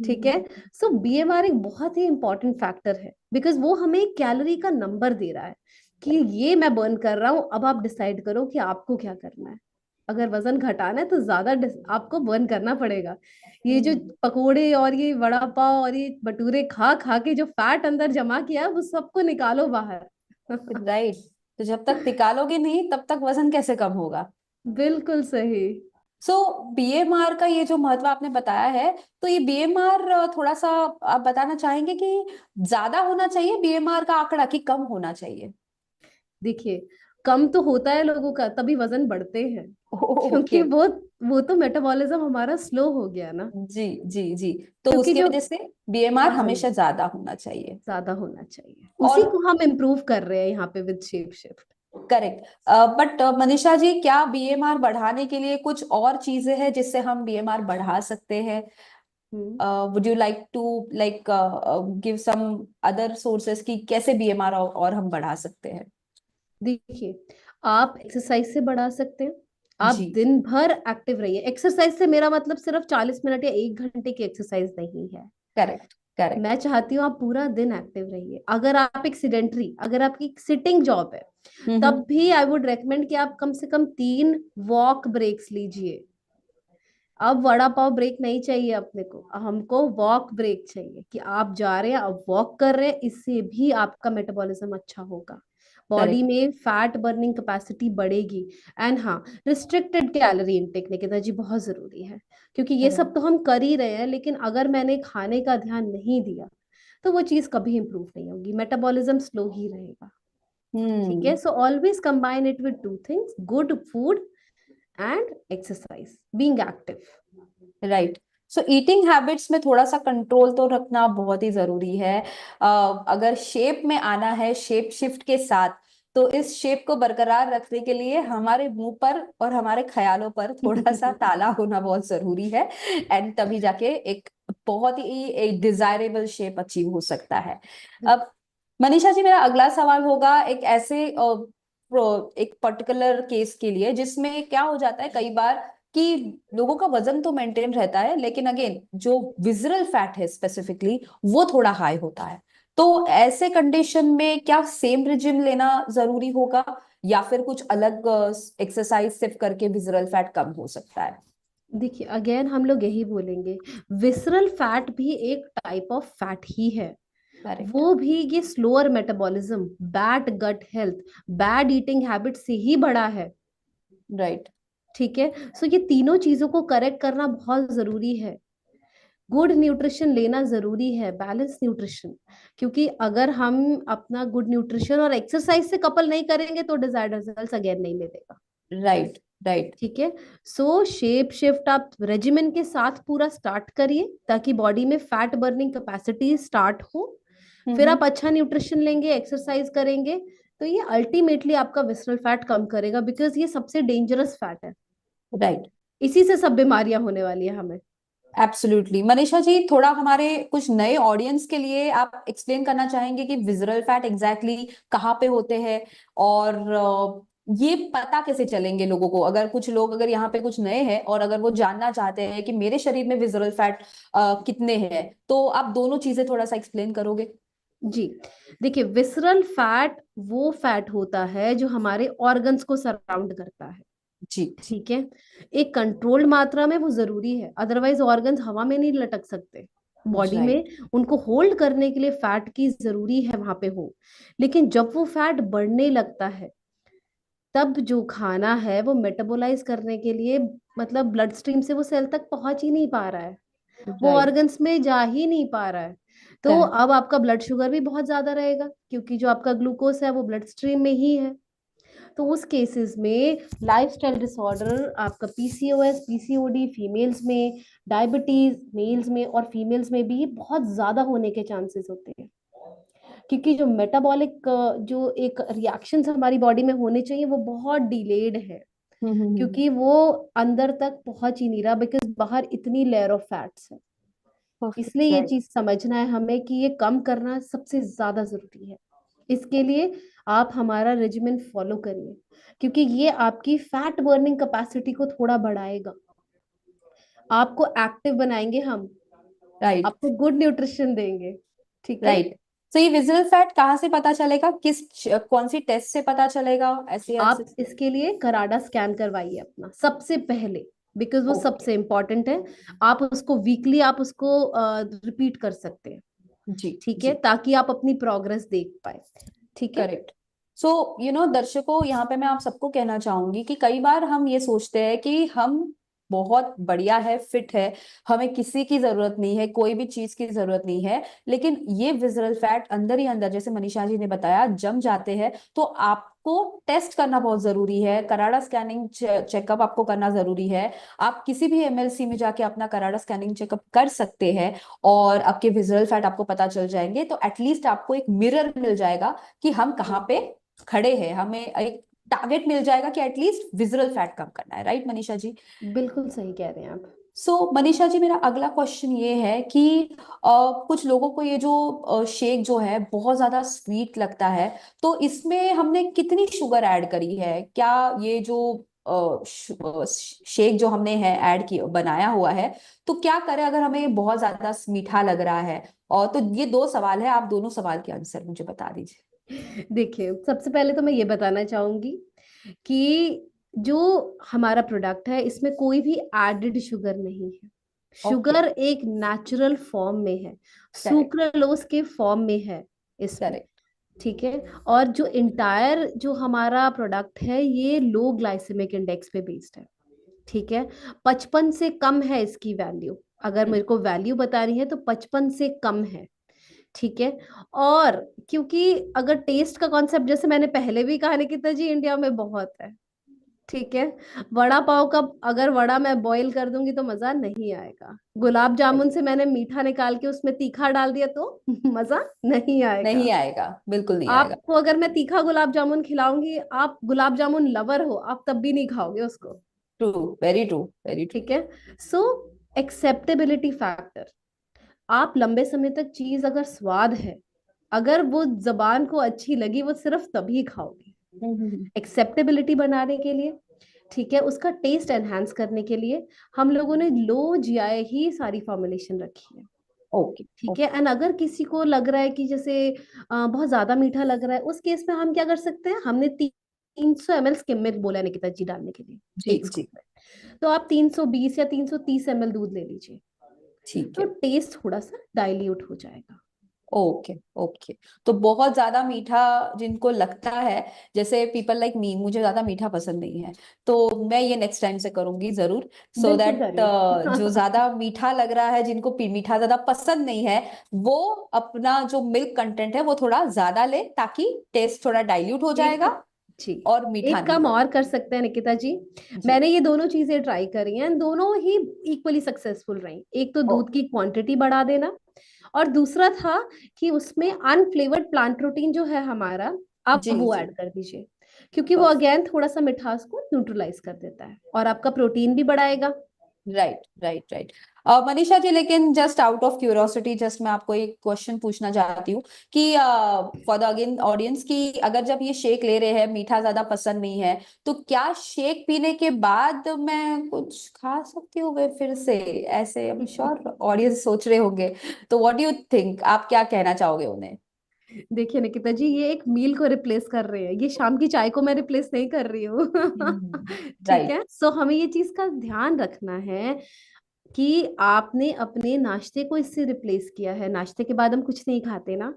ठीक है, सो बीएमआर एक बहुत ही इंपॉर्टेंट फैक्टर है, बिकॉज वो हमें कैलोरी का नंबर दे रहा है कि ये मैं बर्न कर रहा हूं, अब आप डिसाइड करो कि आपको क्या करना है। अगर वजन घटाना है तो ज्यादा आपको बर्न करना पड़ेगा। ये जो पकोड़े और ये वड़ा पाव और ये भटूरे खा खा के जो फैट अंदर जमा किया है वो सबको निकालो बाहर। राइट। तो जब तक निकालोगे नहीं तब तक वजन कैसे कम होगा। बिल्कुल सही। सो बीएमआर का ये जो महत्व आपने बताया है, तो ये बीएमआर थोड़ा सा आप बताना चाहेंगे कि ज्यादा होना चाहिए बीएमआर का आंकड़ा कि कम होना चाहिए। देखिए, कम तो होता है लोगों का तभी वजन बढ़ते हैं, क्योंकि ओके। वो तो मेटाबॉलिज्म हमारा स्लो हो गया ना। जी जी जी। तो क्योंकि उसकी जो, वजह से बीएमआर हाँ हमेशा जी, ज्यादा होना चाहिए। ज्यादा होना चाहिए, उसी और को हम इम्प्रूव कर रहे हैं यहाँ पे with shape shift. Correct. But Manisha ji, क्या बीएमआर बढ़ाने के लिए कुछ और चीजें हैं जिससे हम बीएमआर बढ़ा सकते हैं? Hmm, would you like to like give some other sources की कैसे बीएमआर और हम बढ़ा सकते हैं? देखिए, आप एक्सरसाइज से बढ़ा सकते हैं। आप जी। दिन भर एक्टिव रहिए, एक्सरसाइज से मेरा मतलब सिर्फ 40 मिनट या 1 घंटे की एक्सरसाइज नहीं है। Correct correct. मैं चाहती हूँ आप पूरा दिन एक्टिव रहिए। अगर आप एक सिडेंटरी, अगर आपकी सिटिंग जॉब है, हम्म। तब भी आई वुड रेकमेंड कि आप कम से कम 3 वॉक ब्रेक्स लीजिए। अब वड़ा पाव ब्रेक नहीं चाहिए अपने को, हमको वॉक ब्रेक चाहिए कि आप जा रहे हैं, आप वॉक कर रहे हैं, इससे भी आपका मेटाबॉलिज्म अच्छा होगा, बॉडी करेक्ट में फैट बर्निंग कैपेसिटी बढ़ेगी। एंड हाँ, रिस्ट्रिक्टेड कैलोरी इनटेक निकिता जी बहुत जरूरी है, क्योंकि ये करेक्ट। सब तो हम कर ही रहे हैं, लेकिन अगर मैंने खाने का ध्यान नहीं दिया तो वो चीज कभी इंप्रूव नहीं होगी, मेटाबॉलिज्म स्लो ही रहेगा। ठीक है, hmm. So always combine it with 2 things, good food and exercise, being active. Right. So eating habits में थोड़ा सा कंट्रोल तो रखना बहुत ही जरूरी है। अगर शेप में आना है शेप शिफ्ट के साथ, तो इस शेप को बरकरार रखने के लिए हमारे मुंह पर और हमारे ख्यालों पर थोड़ा सा ताला होना बहुत जरूरी है। एंड तभी जाके एक बहुत ही एक डिजायरेबल शेप अचीव हो सकता है। अब मनीषा जी, मेरा अगला सवाल होगा एक ऐसे एक पर्टिकुलर केस के लिए जिसमें क्या हो जाता है कई बार कि लोगों का वजन तो मेंटेन रहता है, लेकिन अगेन जो विजरल फैट है स्पेसिफिकली वो थोड़ा हाई होता है। तो ऐसे कंडीशन में क्या सेम रिजिम लेना जरूरी होगा, या फिर कुछ अलग एक्सरसाइज सिर्फ करके विजरल फैट कम हो सकता है? देखिए, अगेन हम लोग यही बोलेंगे, विसरल फैट भी एक टाइप ऑफ फैट ही है। करेक्ट। वो भी ये slower metabolism, bad gut health, bad eating habit से ही बढ़ा है। राइट। ठीक है, सो ये तीनों चीजों को करेक्ट करना बहुत जरूरी है। गुड न्यूट्रिशन लेना जरूरी है, बैलेंस न्यूट्रिशन, क्योंकि अगर हम अपना गुड न्यूट्रिशन और एक्सरसाइज से कपल नहीं करेंगे तो डिजायर्ड रिजल्ट्स अगेन नहीं मिलेगा। Right right. ठीक है, सो शेप शिफ्ट आप रेजिमेंट के साथ पूरा स्टार्ट करिए ताकि बॉडी में फैट बर्निंग कैपेसिटी स्टार्ट हो। फिर हम्म। आप अच्छा न्यूट्रिशन लेंगे, एक्सरसाइज करेंगे, तो ये अल्टीमेटली आपका विसरल फैट कम करेगा, बिकॉज ये सबसे डेंजरस फैट है, राइट। इसी से सब बीमारियां होने वाली है हमें। एब्सोल्युटली। मनीषा जी, थोड़ा हमारे कुछ नए ऑडियंस के लिए आप एक्सप्लेन करना चाहेंगे कि विजुअल फैट एग्जैक्टली कहाँ पे होते हैं, और ये पता कैसे चलेंगे लोगों को? अगर कुछ लोग अगर यहाँ पे कुछ नए हैं और अगर वो जानना चाहते हैं कि मेरे शरीर में विजुअल फैट कितने हैं, तो आप दोनों चीजें थोड़ा सा एक्सप्लेन करोगे? जी, देखिए, विसरल फैट वो फैट होता है जो हमारे ऑर्गन्स को सराउंड करता है। जी। ठीक है, एक कंट्रोल्ड मात्रा में वो जरूरी है, अदरवाइज ऑर्गन्स हवा में नहीं लटक सकते, बॉडी में राइट। उनको होल्ड करने के लिए फैट की जरूरी है वहां पे हो। लेकिन जब वो फैट बढ़ने लगता है, तब जो खाना है वो मेटाबोलाइज करने के लिए, मतलब ब्लड स्ट्रीम से वो सेल तक पहुंच ही नहीं पा रहा है, वो राइट। ऑर्गन्स में जा ही नहीं पा रहा है। तो करेक्ट। अब आपका ब्लड शुगर भी बहुत ज्यादा रहेगा, क्योंकि जो आपका ग्लूकोज है वो ब्लड स्ट्रीम में ही है। तो उस केसेस में लाइफस्टाइल डिसऑर्डर, आपका पीसीओएस, पीसीओडी फीमेल्स में, डायबिटीज मेल्स में और फीमेल्स में भी बहुत ज्यादा होने के चांसेस होते हैं। क्योंकि जो मेटाबॉलिक जो एक रिएक्शंस हमारी बॉडी में होने चाहिए वो बहुत डिलेड है, क्योंकि वो अंदर तक पहुंच ही नहीं रहा, बिकॉज बाहर इतनी लेयर ऑफ फैट्स है। परफेक्ट। इसलिए ये राइट। चीज समझना है हमें कि ये कम करना सबसे ज्यादा जरूरी है। इसके लिए आप हमारा रेजिमेंट फॉलो करिए, क्योंकि ये आपकी फैट बर्निंग कैपेसिटी को थोड़ा बढ़ाएगा, आपको एक्टिव बनाएंगे हम, राइट। आपको गुड न्यूट्रिशन देंगे। ठीक है। राइट। तो ये विजुअल फैट कहाँ से पता चलेगा, कौन सी टेस्ट से पता चलेगा, ऐसे आप ऐसे? इसके लिए कराडा स्कैन करवाइए अपना सबसे पहले, बिकॉज वो ओके। सबसे इम्पोर्टेंट है। आप उसको वीकली आप उसको रिपीट कर सकते हैं। जी। ठीक है, जी। ताकि आप अपनी प्रोग्रेस देख पाए। ठीक है। करेक्ट। सो दर्शकों, यहाँ पे मैं आप सबको कहना चाहूंगी कि कई बार हम ये सोचते हैं कि हम बहुत बढ़िया है, फिट है, हमें किसी की जरूरत नहीं है, कोई भी चीज की जरूरत नहीं है। लेकिन ये विजरल फैट अंदर ही अंदर, जैसे मनीषा जी ने बताया, जम जाते हैं। तो आपको टेस्ट करना बहुत जरूरी है, कराड़ा स्कैनिंग चेकअप आपको करना जरूरी है। आप किसी भी एमएलसी में जाके अपना कराड़ा स्कैनिंग चेकअप कर सकते हैं और आपके विजरल फैट आपको पता चल जाएंगे। तो एटलीस्ट आपको एक मिरर मिल जाएगा कि हम कहाँ पे खड़े हैं, हमें एक टारगेट मिल जाएगा कि एटलीस्ट विजुअल फैट कम करना है। राइट मनीषा जी? बिल्कुल सही कह रहे हैं आप। मनीषा जी, मेरा अगला क्वेश्चन ये है कि कुछ लोगों को ये जो शेक जो है बहुत ज्यादा स्वीट लगता है, तो इसमें हमने कितनी शुगर ऐड करी है? क्या ये जो शेक जो हमने है ऐड किया बनाया हुआ है, तो क्या करें अगर हमें बहुत ज्यादा मीठा लग रहा है? और तो ये दो सवाल है, आप दोनों सवाल के आंसर मुझे बता दीजिए। देखिए, सबसे पहले तो मैं ये बताना चाहूंगी कि जो हमारा प्रोडक्ट है इसमें कोई भी एडेड शुगर नहीं है। ओके। शुगर एक नेचुरल फॉर्म में है, करेक्ट। सुक्रालोज के फॉर्म में है इसमें। करेक्ट। ठीक है। और जो इंटायर जो हमारा प्रोडक्ट है ये लो ग्लाइसेमिक इंडेक्स पे बेस्ड है। ठीक है। 55 से कम है इसकी वैल्यू, अगर मेरे को वैल्यू बतानी है तो 55 से कम है। ठीक है। और क्योंकि अगर टेस्ट का कॉन्सेप्ट, जैसे मैंने पहले भी कहा निकिता जी, इंडिया में बहुत है। ठीक है। वड़ा पाव का अगर वड़ा मैं बॉईल कर दूंगी तो मजा नहीं आएगा। गुलाब जामुन से मैंने मीठा निकाल के उसमें तीखा डाल दिया तो मजा नहीं आएगा। नहीं आएगा, बिल्कुल नहीं आएगा। आपको अगर मैं तीखा गुलाब जामुन खिलाऊंगी, आप गुलाब जामुन लवर हो, आप तब भी नहीं खाओगे उसको। True. Very true. Very true. ठीक है। सो एक्सेप्टेबिलिटी फैक्टर, आप लंबे समय तक चीज अगर स्वाद है, अगर वो जबान को अच्छी लगी, वो सिर्फ तभी खाओगे। एक्सेप्टेबिलिटी बनाने के लिए, ठीक है, उसका टेस्ट एनहांस करने के लिए हम लोगों ने लो जीआई ही सारी फॉर्मुलेशन रखी है। ओके। ठीक है। ओके। एंड अगर किसी को लग रहा है कि जैसे बहुत ज्यादा मीठा लग रहा है, उस केस में हम क्या कर सकते हैं, हमने 300 ml स्किम मिल्क बोला है निकिता जी डालने के लिए जी। एक स्कूप जी। में। तो आप 320 या 330 ml दूध ले लीजिए, ठीक तो है। टेस्ट थोड़ा सा डाइल्यूट हो जाएगा। ओके। ओके। तो बहुत ज्यादा मीठा जिनको लगता है, जैसे पीपल लाइक मी, मुझे ज्यादा मीठा पसंद नहीं है, तो मैं ये नेक्स्ट टाइम से करूंगी जरूर। सो बिल्कुल दैट करिए। जो ज्यादा मीठा लग रहा है, जिनको मीठा ज्यादा पसंद नहीं है, वो अपना जो मिल्क कंटेंट है वो थोड़ा ज्यादा ले, ताकि टेस्ट थोड़ा डाइल्यूट हो एक जाएगा जी, और मीठा एक नहीं काम होगा। और कर सकते हैं निकिता जी। जी। मैंने ये दोनों चीजें ट्राई करी हैं, दोनों ही इक्वली सक्सेसफुल रही। एक तो ओ। दूध की क्वांटिटी बढ़ा देना, और दूसरा था कि उसमें अनफ्लेवर्ड प्लांट प्रोटीन जो है हमारा, आप जी। वो जी। ऐड कर दीजिए, क्योंकि वो अगेन थोड़ा सा मिठास को न्यूट्रलाइज कर देता है और आपका प्रोटीन भी बढ़ाएगा। Right. Right. Right. Manisha ji, लेकिन just out of curiosity, just मैं आपको एक क्वेश्चन पूछना चाहती हूँ कि फॉर द अगेन ऑडियंस, कि अगर जब ये शेक ले रहे हैं, मीठा ज्यादा पसंद नहीं है, तो क्या शेक पीने के बाद मैं कुछ खा सकती हूँ वे फिर से? ऐसे आई एम श्योर ऑडियंस सोच रहे होंगे, तो व्हाट डू यू थिंक, आप क्या कहना चाहोगे उन्हें? देखिए निकिता जी, ये एक मील को रिप्लेस कर रहे हैं, ये शाम की चाय को मैं रिप्लेस नहीं कर रही हूँ। ठीक राइट। है। सो हमें ये चीज का ध्यान रखना है कि आपने अपने नाश्ते को इससे रिप्लेस किया है। नाश्ते के बाद हम कुछ नहीं खाते ना,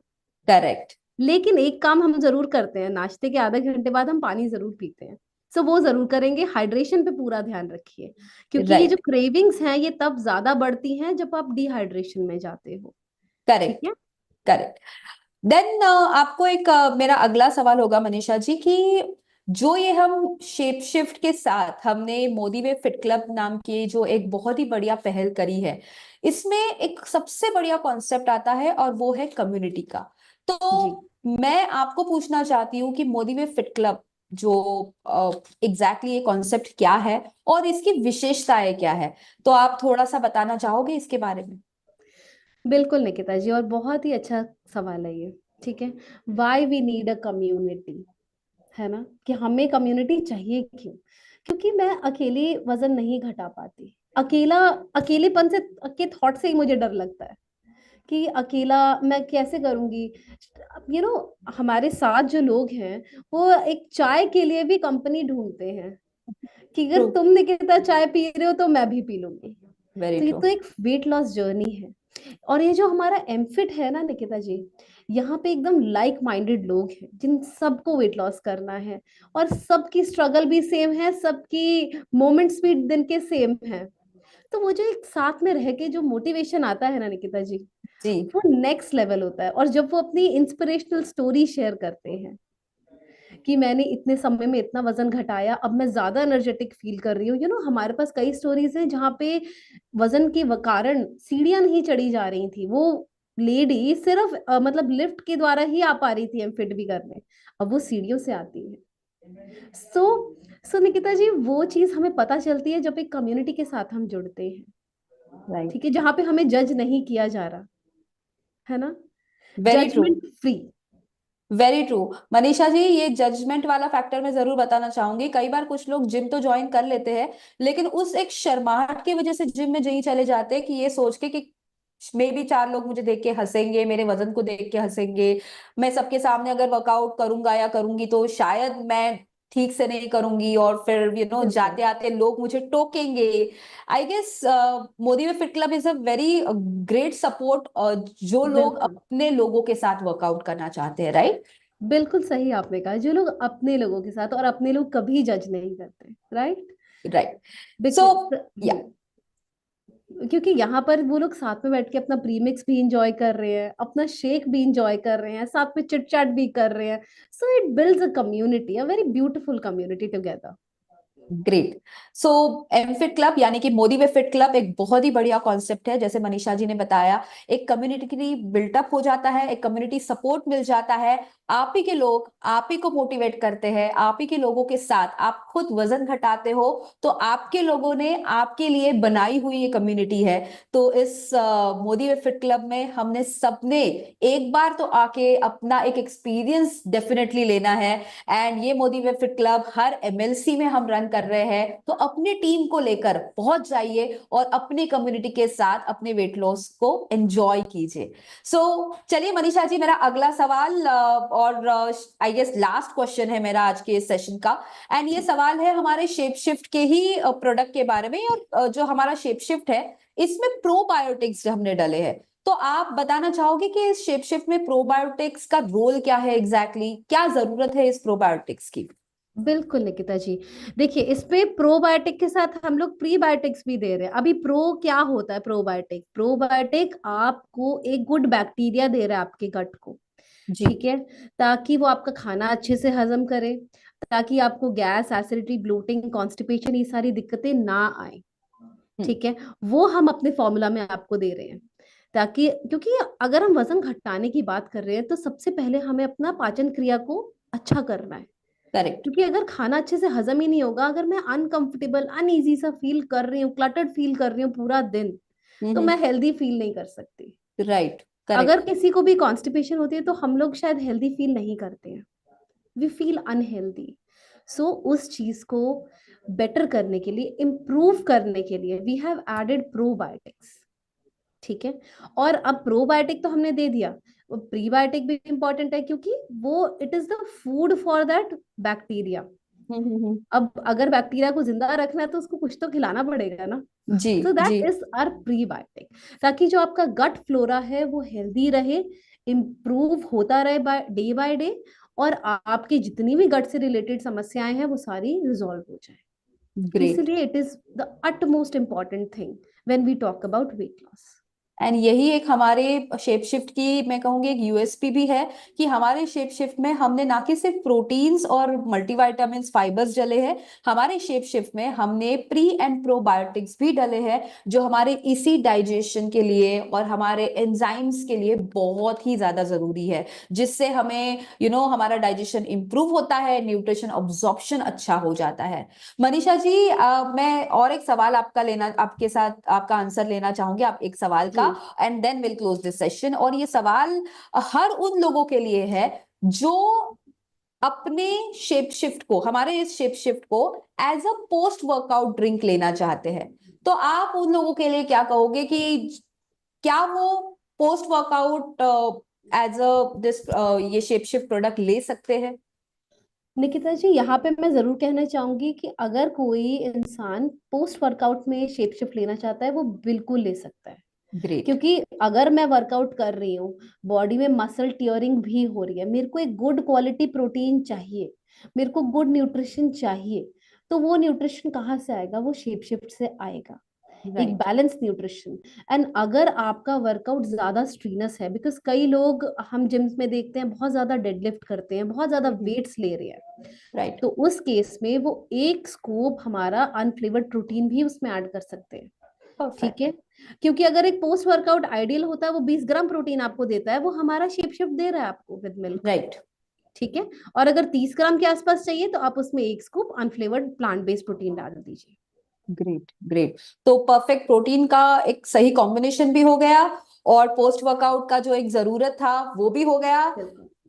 करेक्ट। लेकिन एक काम हम जरूर करते हैं, नाश्ते के आधे घंटे बाद हम पानी जरूर पीते हैं। सो वो जरूर करेंगे। हाइड्रेशन पे पूरा ध्यान रखिए, क्योंकि ये जो राइट। क्रेविंग्स हैं ये तब ज्यादा बढ़ती हैं जब आप डिहाइड्रेशन में जाते हो। ठीक करेक्ट। है। करेक्ट। देन आपको एक मेरा अगला सवाल होगा मनीषा जी कि जो ये हम शेप शिफ्ट के साथ हमने मोदी वे फिट क्लब नाम की जो एक बहुत ही बढ़िया पहल करी है, इसमें एक सबसे बढ़िया कॉन्सेप्ट आता है और वो है कम्युनिटी का। तो जी मैं आपको पूछना चाहती हूँ कि मोदी वे फिट क्लब जो एग्जैक्टली ये कॉन्सेप्ट क्या है और इसकी विशेषताएं क्या है, तो आप थोड़ा सा बताना चाहोगे इसके बारे में? बिल्कुल निकिता जी, और बहुत ही अच्छा सवाल है ये। ठीक है। Why we need a community, है ना, कि हमें कम्युनिटी चाहिए क्यों? क्योंकि मैं अकेले वजन नहीं घटा पाती। अकेला, अकेलेपन से के थॉट से ही मुझे डर लगता है कि अकेला मैं कैसे करूंगी। हमारे साथ जो लोग हैं वो एक चाय के लिए भी कंपनी ढूंढते हैं कि ट्रू। अगर तुम निकिता चाय पी रहे हो तो मैं भी पी लूंगी। वेरी तो ये ट्रू। तो एक वेट लॉस जर्नी है। और ये जो हमारा एमफिट है ना निकिता जी, यहाँ पे एकदम लाइक माइंडेड लोग हैं जिन सबको वेट लॉस करना है, और सबकी स्ट्रगल भी सेम है, सबकी मोमेंट्स भी दिन के सेम है। तो वो जो एक साथ में रह के जो मोटिवेशन आता है ना निकिता जी, जी। वो नेक्स्ट लेवल होता है। और जब वो अपनी इंस्पिरेशनल स्टोरी शेयर करते हैं कि मैंने इतने समय में इतना वजन घटाया, अब मैं ज्यादा एनर्जेटिक फील कर रही हूँ। हमारे पास कई स्टोरीज हैं जहाँ पे वजन के कारण सीढ़ियां नहीं चढ़ी जा रही थी, वो लेडी सिर्फ मतलब लिफ्ट के द्वारा ही आ पा रही थी हम फिट भी करने, अब वो सीढ़ियों से आती है। सो सो निकिता जी, वो चीज हमें पता चलती है जब एक कम्युनिटी के साथ हम जुड़ते हैं। राइट। ठीक है, जहाँ पे हमें जज नहीं किया जा रहा, है ना, very true. Judgment free. Very true. Manisha ji, ये जजमेंट वाला फैक्टर मैं जरूर बताना चाहूंगी। कई बार कुछ लोग जिम तो ज्वाइन कर लेते हैं, लेकिन उस एक शर्माहट की वजह से जिम में नहीं चले जाते कि ये सोच के कि मे बी चार लोग मुझे देख के हंसेंगे, मेरे वजन को देख के हंसेंगे, मैं सबके सामने अगर वर्कआउट करूंगा या करूंगी तो शायद मैं ठीक से नहीं करूंगी, और फिर बिल्कुल जाते आते लोग मुझे टोकेंगे। आई गेस मोदी में fit club is a very great support जो लोग बिल्कुल अपने लोगों के साथ वर्कआउट करना चाहते हैं, राइट? बिल्कुल सही आपने कहा, जो लोग अपने लोगों के साथ, और अपने लोग कभी जज नहीं करते, राइट। राइट। सो बिकॉज या क्योंकि यहाँ पर वो लोग साथ में बैठ के अपना प्रीमिक्स भी इंजॉय कर रहे हैं, अपना शेक भी इंजॉय कर रहे हैं, साथ में चिट चैट भी कर रहे हैं। So it builds a community, a very beautiful community together. Great. So am fit club यानी कि मोदी वे फिट क्लब एक बहुत ही बढ़िया कॉन्सेप्ट है, जैसे मनीषा जी ने बताया। एक कम्युनिटी बिल्टअप हो जाता है, एक कम्युनिटी सपोर्ट मिल जाता है। आप ही के लोग आप ही को मोटिवेट करते हैं, आप ही के लोगों के साथ आप खुद वजन घटाते हो तो आपके लोगों ने आपके लिए बनाई हुई ये कम्युनिटी है। तो इस मोदी वे फिट क्लब में हमने सबने एक बार तो आके अपना एक एक्सपीरियंस डेफिनेटली लेना है। एंड ये मोदी वे फिट क्लब हर एमएलसी में हम रन कर रहे हैं, तो अपनी टीम को लेकर पहुंच जाइए और अपनी कम्युनिटी के साथ अपने वेट लॉस को एंजॉय कीजिए। सो चलिए मनीषा जी, मेरा अगला सवाल और आई गेस लास्ट क्वेश्चन है मेरा आज के इस सेशन का। एंड ये सवाल है हमारे शेप शिफ्ट के ही प्रोडक्ट के बारे में, और जो हमारा शेप शिफ्ट है इसमें प्रोबायोटिक्स हमने डाले हैं। तो आप बताना चाहोगे कि इस शेप शिफ्ट में प्रोबायोटिक्स का रोल क्या है, एग्जैक्टली exactly? क्या जरूरत है इस प्रोबायोटिक्स की? बिल्कुल निकिता जी, देखिए इस पे प्रोबायोटिक के साथ हम लोग प्रीबायोटिक्स भी दे रहे हैं। अभी प्रो क्या होता है? प्रोबायोटिक, प्रोबायोटिक आपको एक गुड बैक्टीरिया दे रहा है आपके गट को। जी। ठीक है, ताकि वो आपका खाना अच्छे से हजम करे, ताकि आपको गैस, एसिडिटी, ब्लोटिंग, कॉन्स्टिपेशन ये सारी दिक्कतें ना आए। हम्म। ठीक है, वो हम अपने फॉर्मूला में आपको दे रहे हैं, ताकि, क्योंकि अगर हम वजन घटाने की बात कर रहे हैं तो सबसे पहले हमें अपना पाचन क्रिया को अच्छा करना है। करेक्ट। क्योंकि अगर खाना अच्छे से हजम ही नहीं होगा, अगर मैं अनकंफर्टेबल, अनईजी सा फील कर रही हूँ, क्लटर्ड फील कर रही हूँ पूरा दिन, तो मैं हेल्दी फील नहीं कर सकती। राइट। अगर करेक्ट। किसी को भी कॉन्स्टिपेशन होती है तो हम लोग शायद हेल्दी फील नहीं करते हैं, वी फील अनहेल्दी। सो उस चीज को बेटर करने के लिए, इम्प्रूव करने के लिए, वी हैव एडेड प्रोबायोटिक्स। ठीक है, और अब प्रोबायोटिक तो हमने दे दिया, प्रीबायोटिक भी इंपॉर्टेंट है, क्योंकि वो it is the food for that bacteria. Hmm. अब अगर बैक्टीरिया को जिंदा रखना है तो उसको कुछ तो खिलाना पड़ेगा ना। जी। सो जी। दैट इज आर प्रीबायोटिक, ताकि जो आपका गट फ्लोरा है वो हेल्दी रहे, इम्प्रूव होता रहे बाय डे, और आपकी जितनी भी गट से रिलेटेड समस्याएं हैं वो सारी रिजॉल्व हो जाए। ग्रेट। इसलिए it is the utmost important thing when we talk about weight loss. And यही एक हमारे शेप शिफ्ट की मैं कहूंगी एक यूएसपी भी है कि हमारे शेप शिफ्ट में हमने ना कि सिर्फ प्रोटीन्स और मल्टीविटामिन्स फाइबर्स डले हैं, हमारे शेप शिफ्ट में हमने प्री एंड प्रोबायोटिक्स भी डले हैं जो हमारे इसी डाइजेशन के लिए और हमारे एंजाइम्स के लिए बहुत ही ज्यादा जरूरी है, जिससे हमें हमारा डाइजेशन इंप्रूव होता है, न्यूट्रिशन अब्जॉर्प्शन अच्छा हो जाता है। मनीषा जी, मैं और एक सवाल आपके साथ आपका आंसर लेना चाहूंगी, आप एक सवाल का, and then will close this session. और ये सवाल हर उन लोगों के लिए है जो अपने शेप शिफ्ट को, हमारे इस शेप शिफ्ट को as a post workout drink लेना चाहते हैं। तो आप उन लोगों के लिए क्या कहोगे कि क्या वो पोस्ट वर्कआउट एज ये शेप शिफ्ट प्रोडक्ट ले सकते हैं? निकिता जी, यहाँ पे मैं जरूर कहना चाहूंगी कि अगर कोई इंसान पोस्ट वर्कआउट में शेप शिफ्ट लेना चाहता है वो बिल्कुल ले सकता है। ग्रेट। क्योंकि अगर मैं वर्कआउट कर रही हूँ, बॉडी में मसल टियरिंग भी हो रही है, मेरे को एक गुड क्वालिटी प्रोटीन चाहिए, मेरे को गुड न्यूट्रिशन चाहिए, तो वो न्यूट्रिशन कहाँ से आएगा? वो शेप शिफ्ट से आएगा, एक राइट। Balance nutrition. एंड अगर आपका वर्कआउट ज्यादा स्ट्रीनस है, बिकॉज कई लोग हम जिम्स में देखते हैं बहुत ज्यादा डेडलिफ्ट करते हैं, बहुत ज्यादा वेट्स ले रहे हैं, राइट। तो उस केस में वो एक स्कूप हमारा अनफ्लेवर्ड प्रोटीन भी उसमें ऐड कर सकते हैं। ठीक है, क्योंकि अगर एक पोस्ट वर्कआउट आइडियल होता है वो 20 ग्राम प्रोटीन आपको देता है, वो हमारा शेप शिफ्ट दे रहा है आपको विद मिल्क। राइट। ठीक है, और अगर 30 ग्राम के आसपास चाहिए तो आप उसमें एक scoop unflavoured plant based protein डाल दीजिए। ग्रेट। ग्रेट। तो परफेक्ट प्रोटीन का एक सही कॉम्बिनेशन भी हो गया और पोस्ट वर्कआउट का जो एक जरूरत था वो भी हो गया।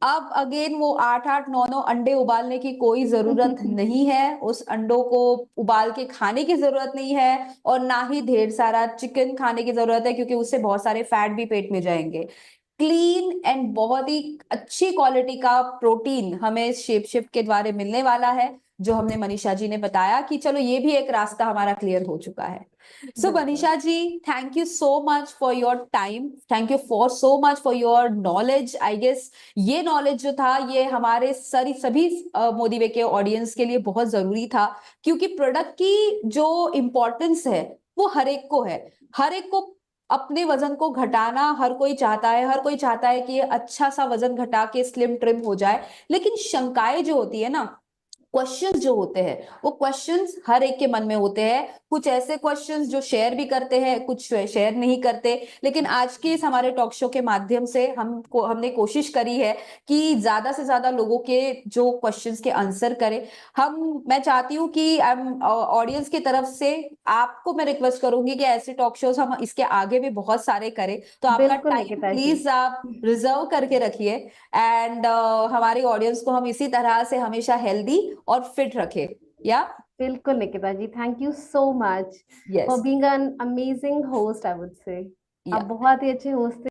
अब अगेन वो 8-8 9-9 अंडे उबालने की कोई जरूरत नहीं है, उस अंडों को उबाल के खाने की जरूरत नहीं है, और ना ही ढेर सारा चिकन खाने की जरूरत है क्योंकि उससे बहुत सारे फैट भी पेट में जाएंगे। क्लीन एंड बहुत ही अच्छी क्वालिटी का प्रोटीन हमें शेप शिफ्ट के द्वारा मिलने वाला है, जो हमने मनीषा जी ने बताया कि चलो ये भी एक रास्ता हमारा क्लियर हो चुका है। So Manisha ji, thank you so much for your time, thank you for so much for your knowledge. I guess ये नॉलेज जो था ये हमारे सभी मोदी वे के ऑडियंस के लिए बहुत जरूरी था, क्योंकि प्रोडक्ट की जो इम्पोर्टेंस है वो हर एक को है। हर एक को अपने वजन को घटाना हर कोई चाहता है, हर कोई चाहता है कि अच्छा सा वजन घटा के स्लिम ट्रिम हो जाए, लेकिन शंकाएं जो होती है ना, क्वेश्चंस जो होते हैं, वो क्वेश्चंस हर एक के मन में होते हैं। कुछ ऐसे क्वेश्चंस जो शेयर भी करते हैं, कुछ शेयर नहीं करते, लेकिन आज के इस हमारे टॉक शो के माध्यम से हमने कोशिश करी है कि ज्यादा से ज्यादा लोगों के जो क्वेश्चंस के आंसर करें। मैं चाहती हूँ कि ऑडियंस की तरफ से आपको मैं रिक्वेस्ट करूंगी कि ऐसे टॉक शोज हम इसके आगे भी बहुत सारे करें, तो आपका बिल्कुल टाइम निकिता जी। प्लीज आप रिजर्व करके रखिए, एंड हमारी ऑडियंस को हम इसी तरह से हमेशा हेल्दी और फिट रखे। या बिल्कुल Nikita ji, thank you so much for yes. Being an amazing host, I would say. आप या बहुत ही अच्छे होस्ट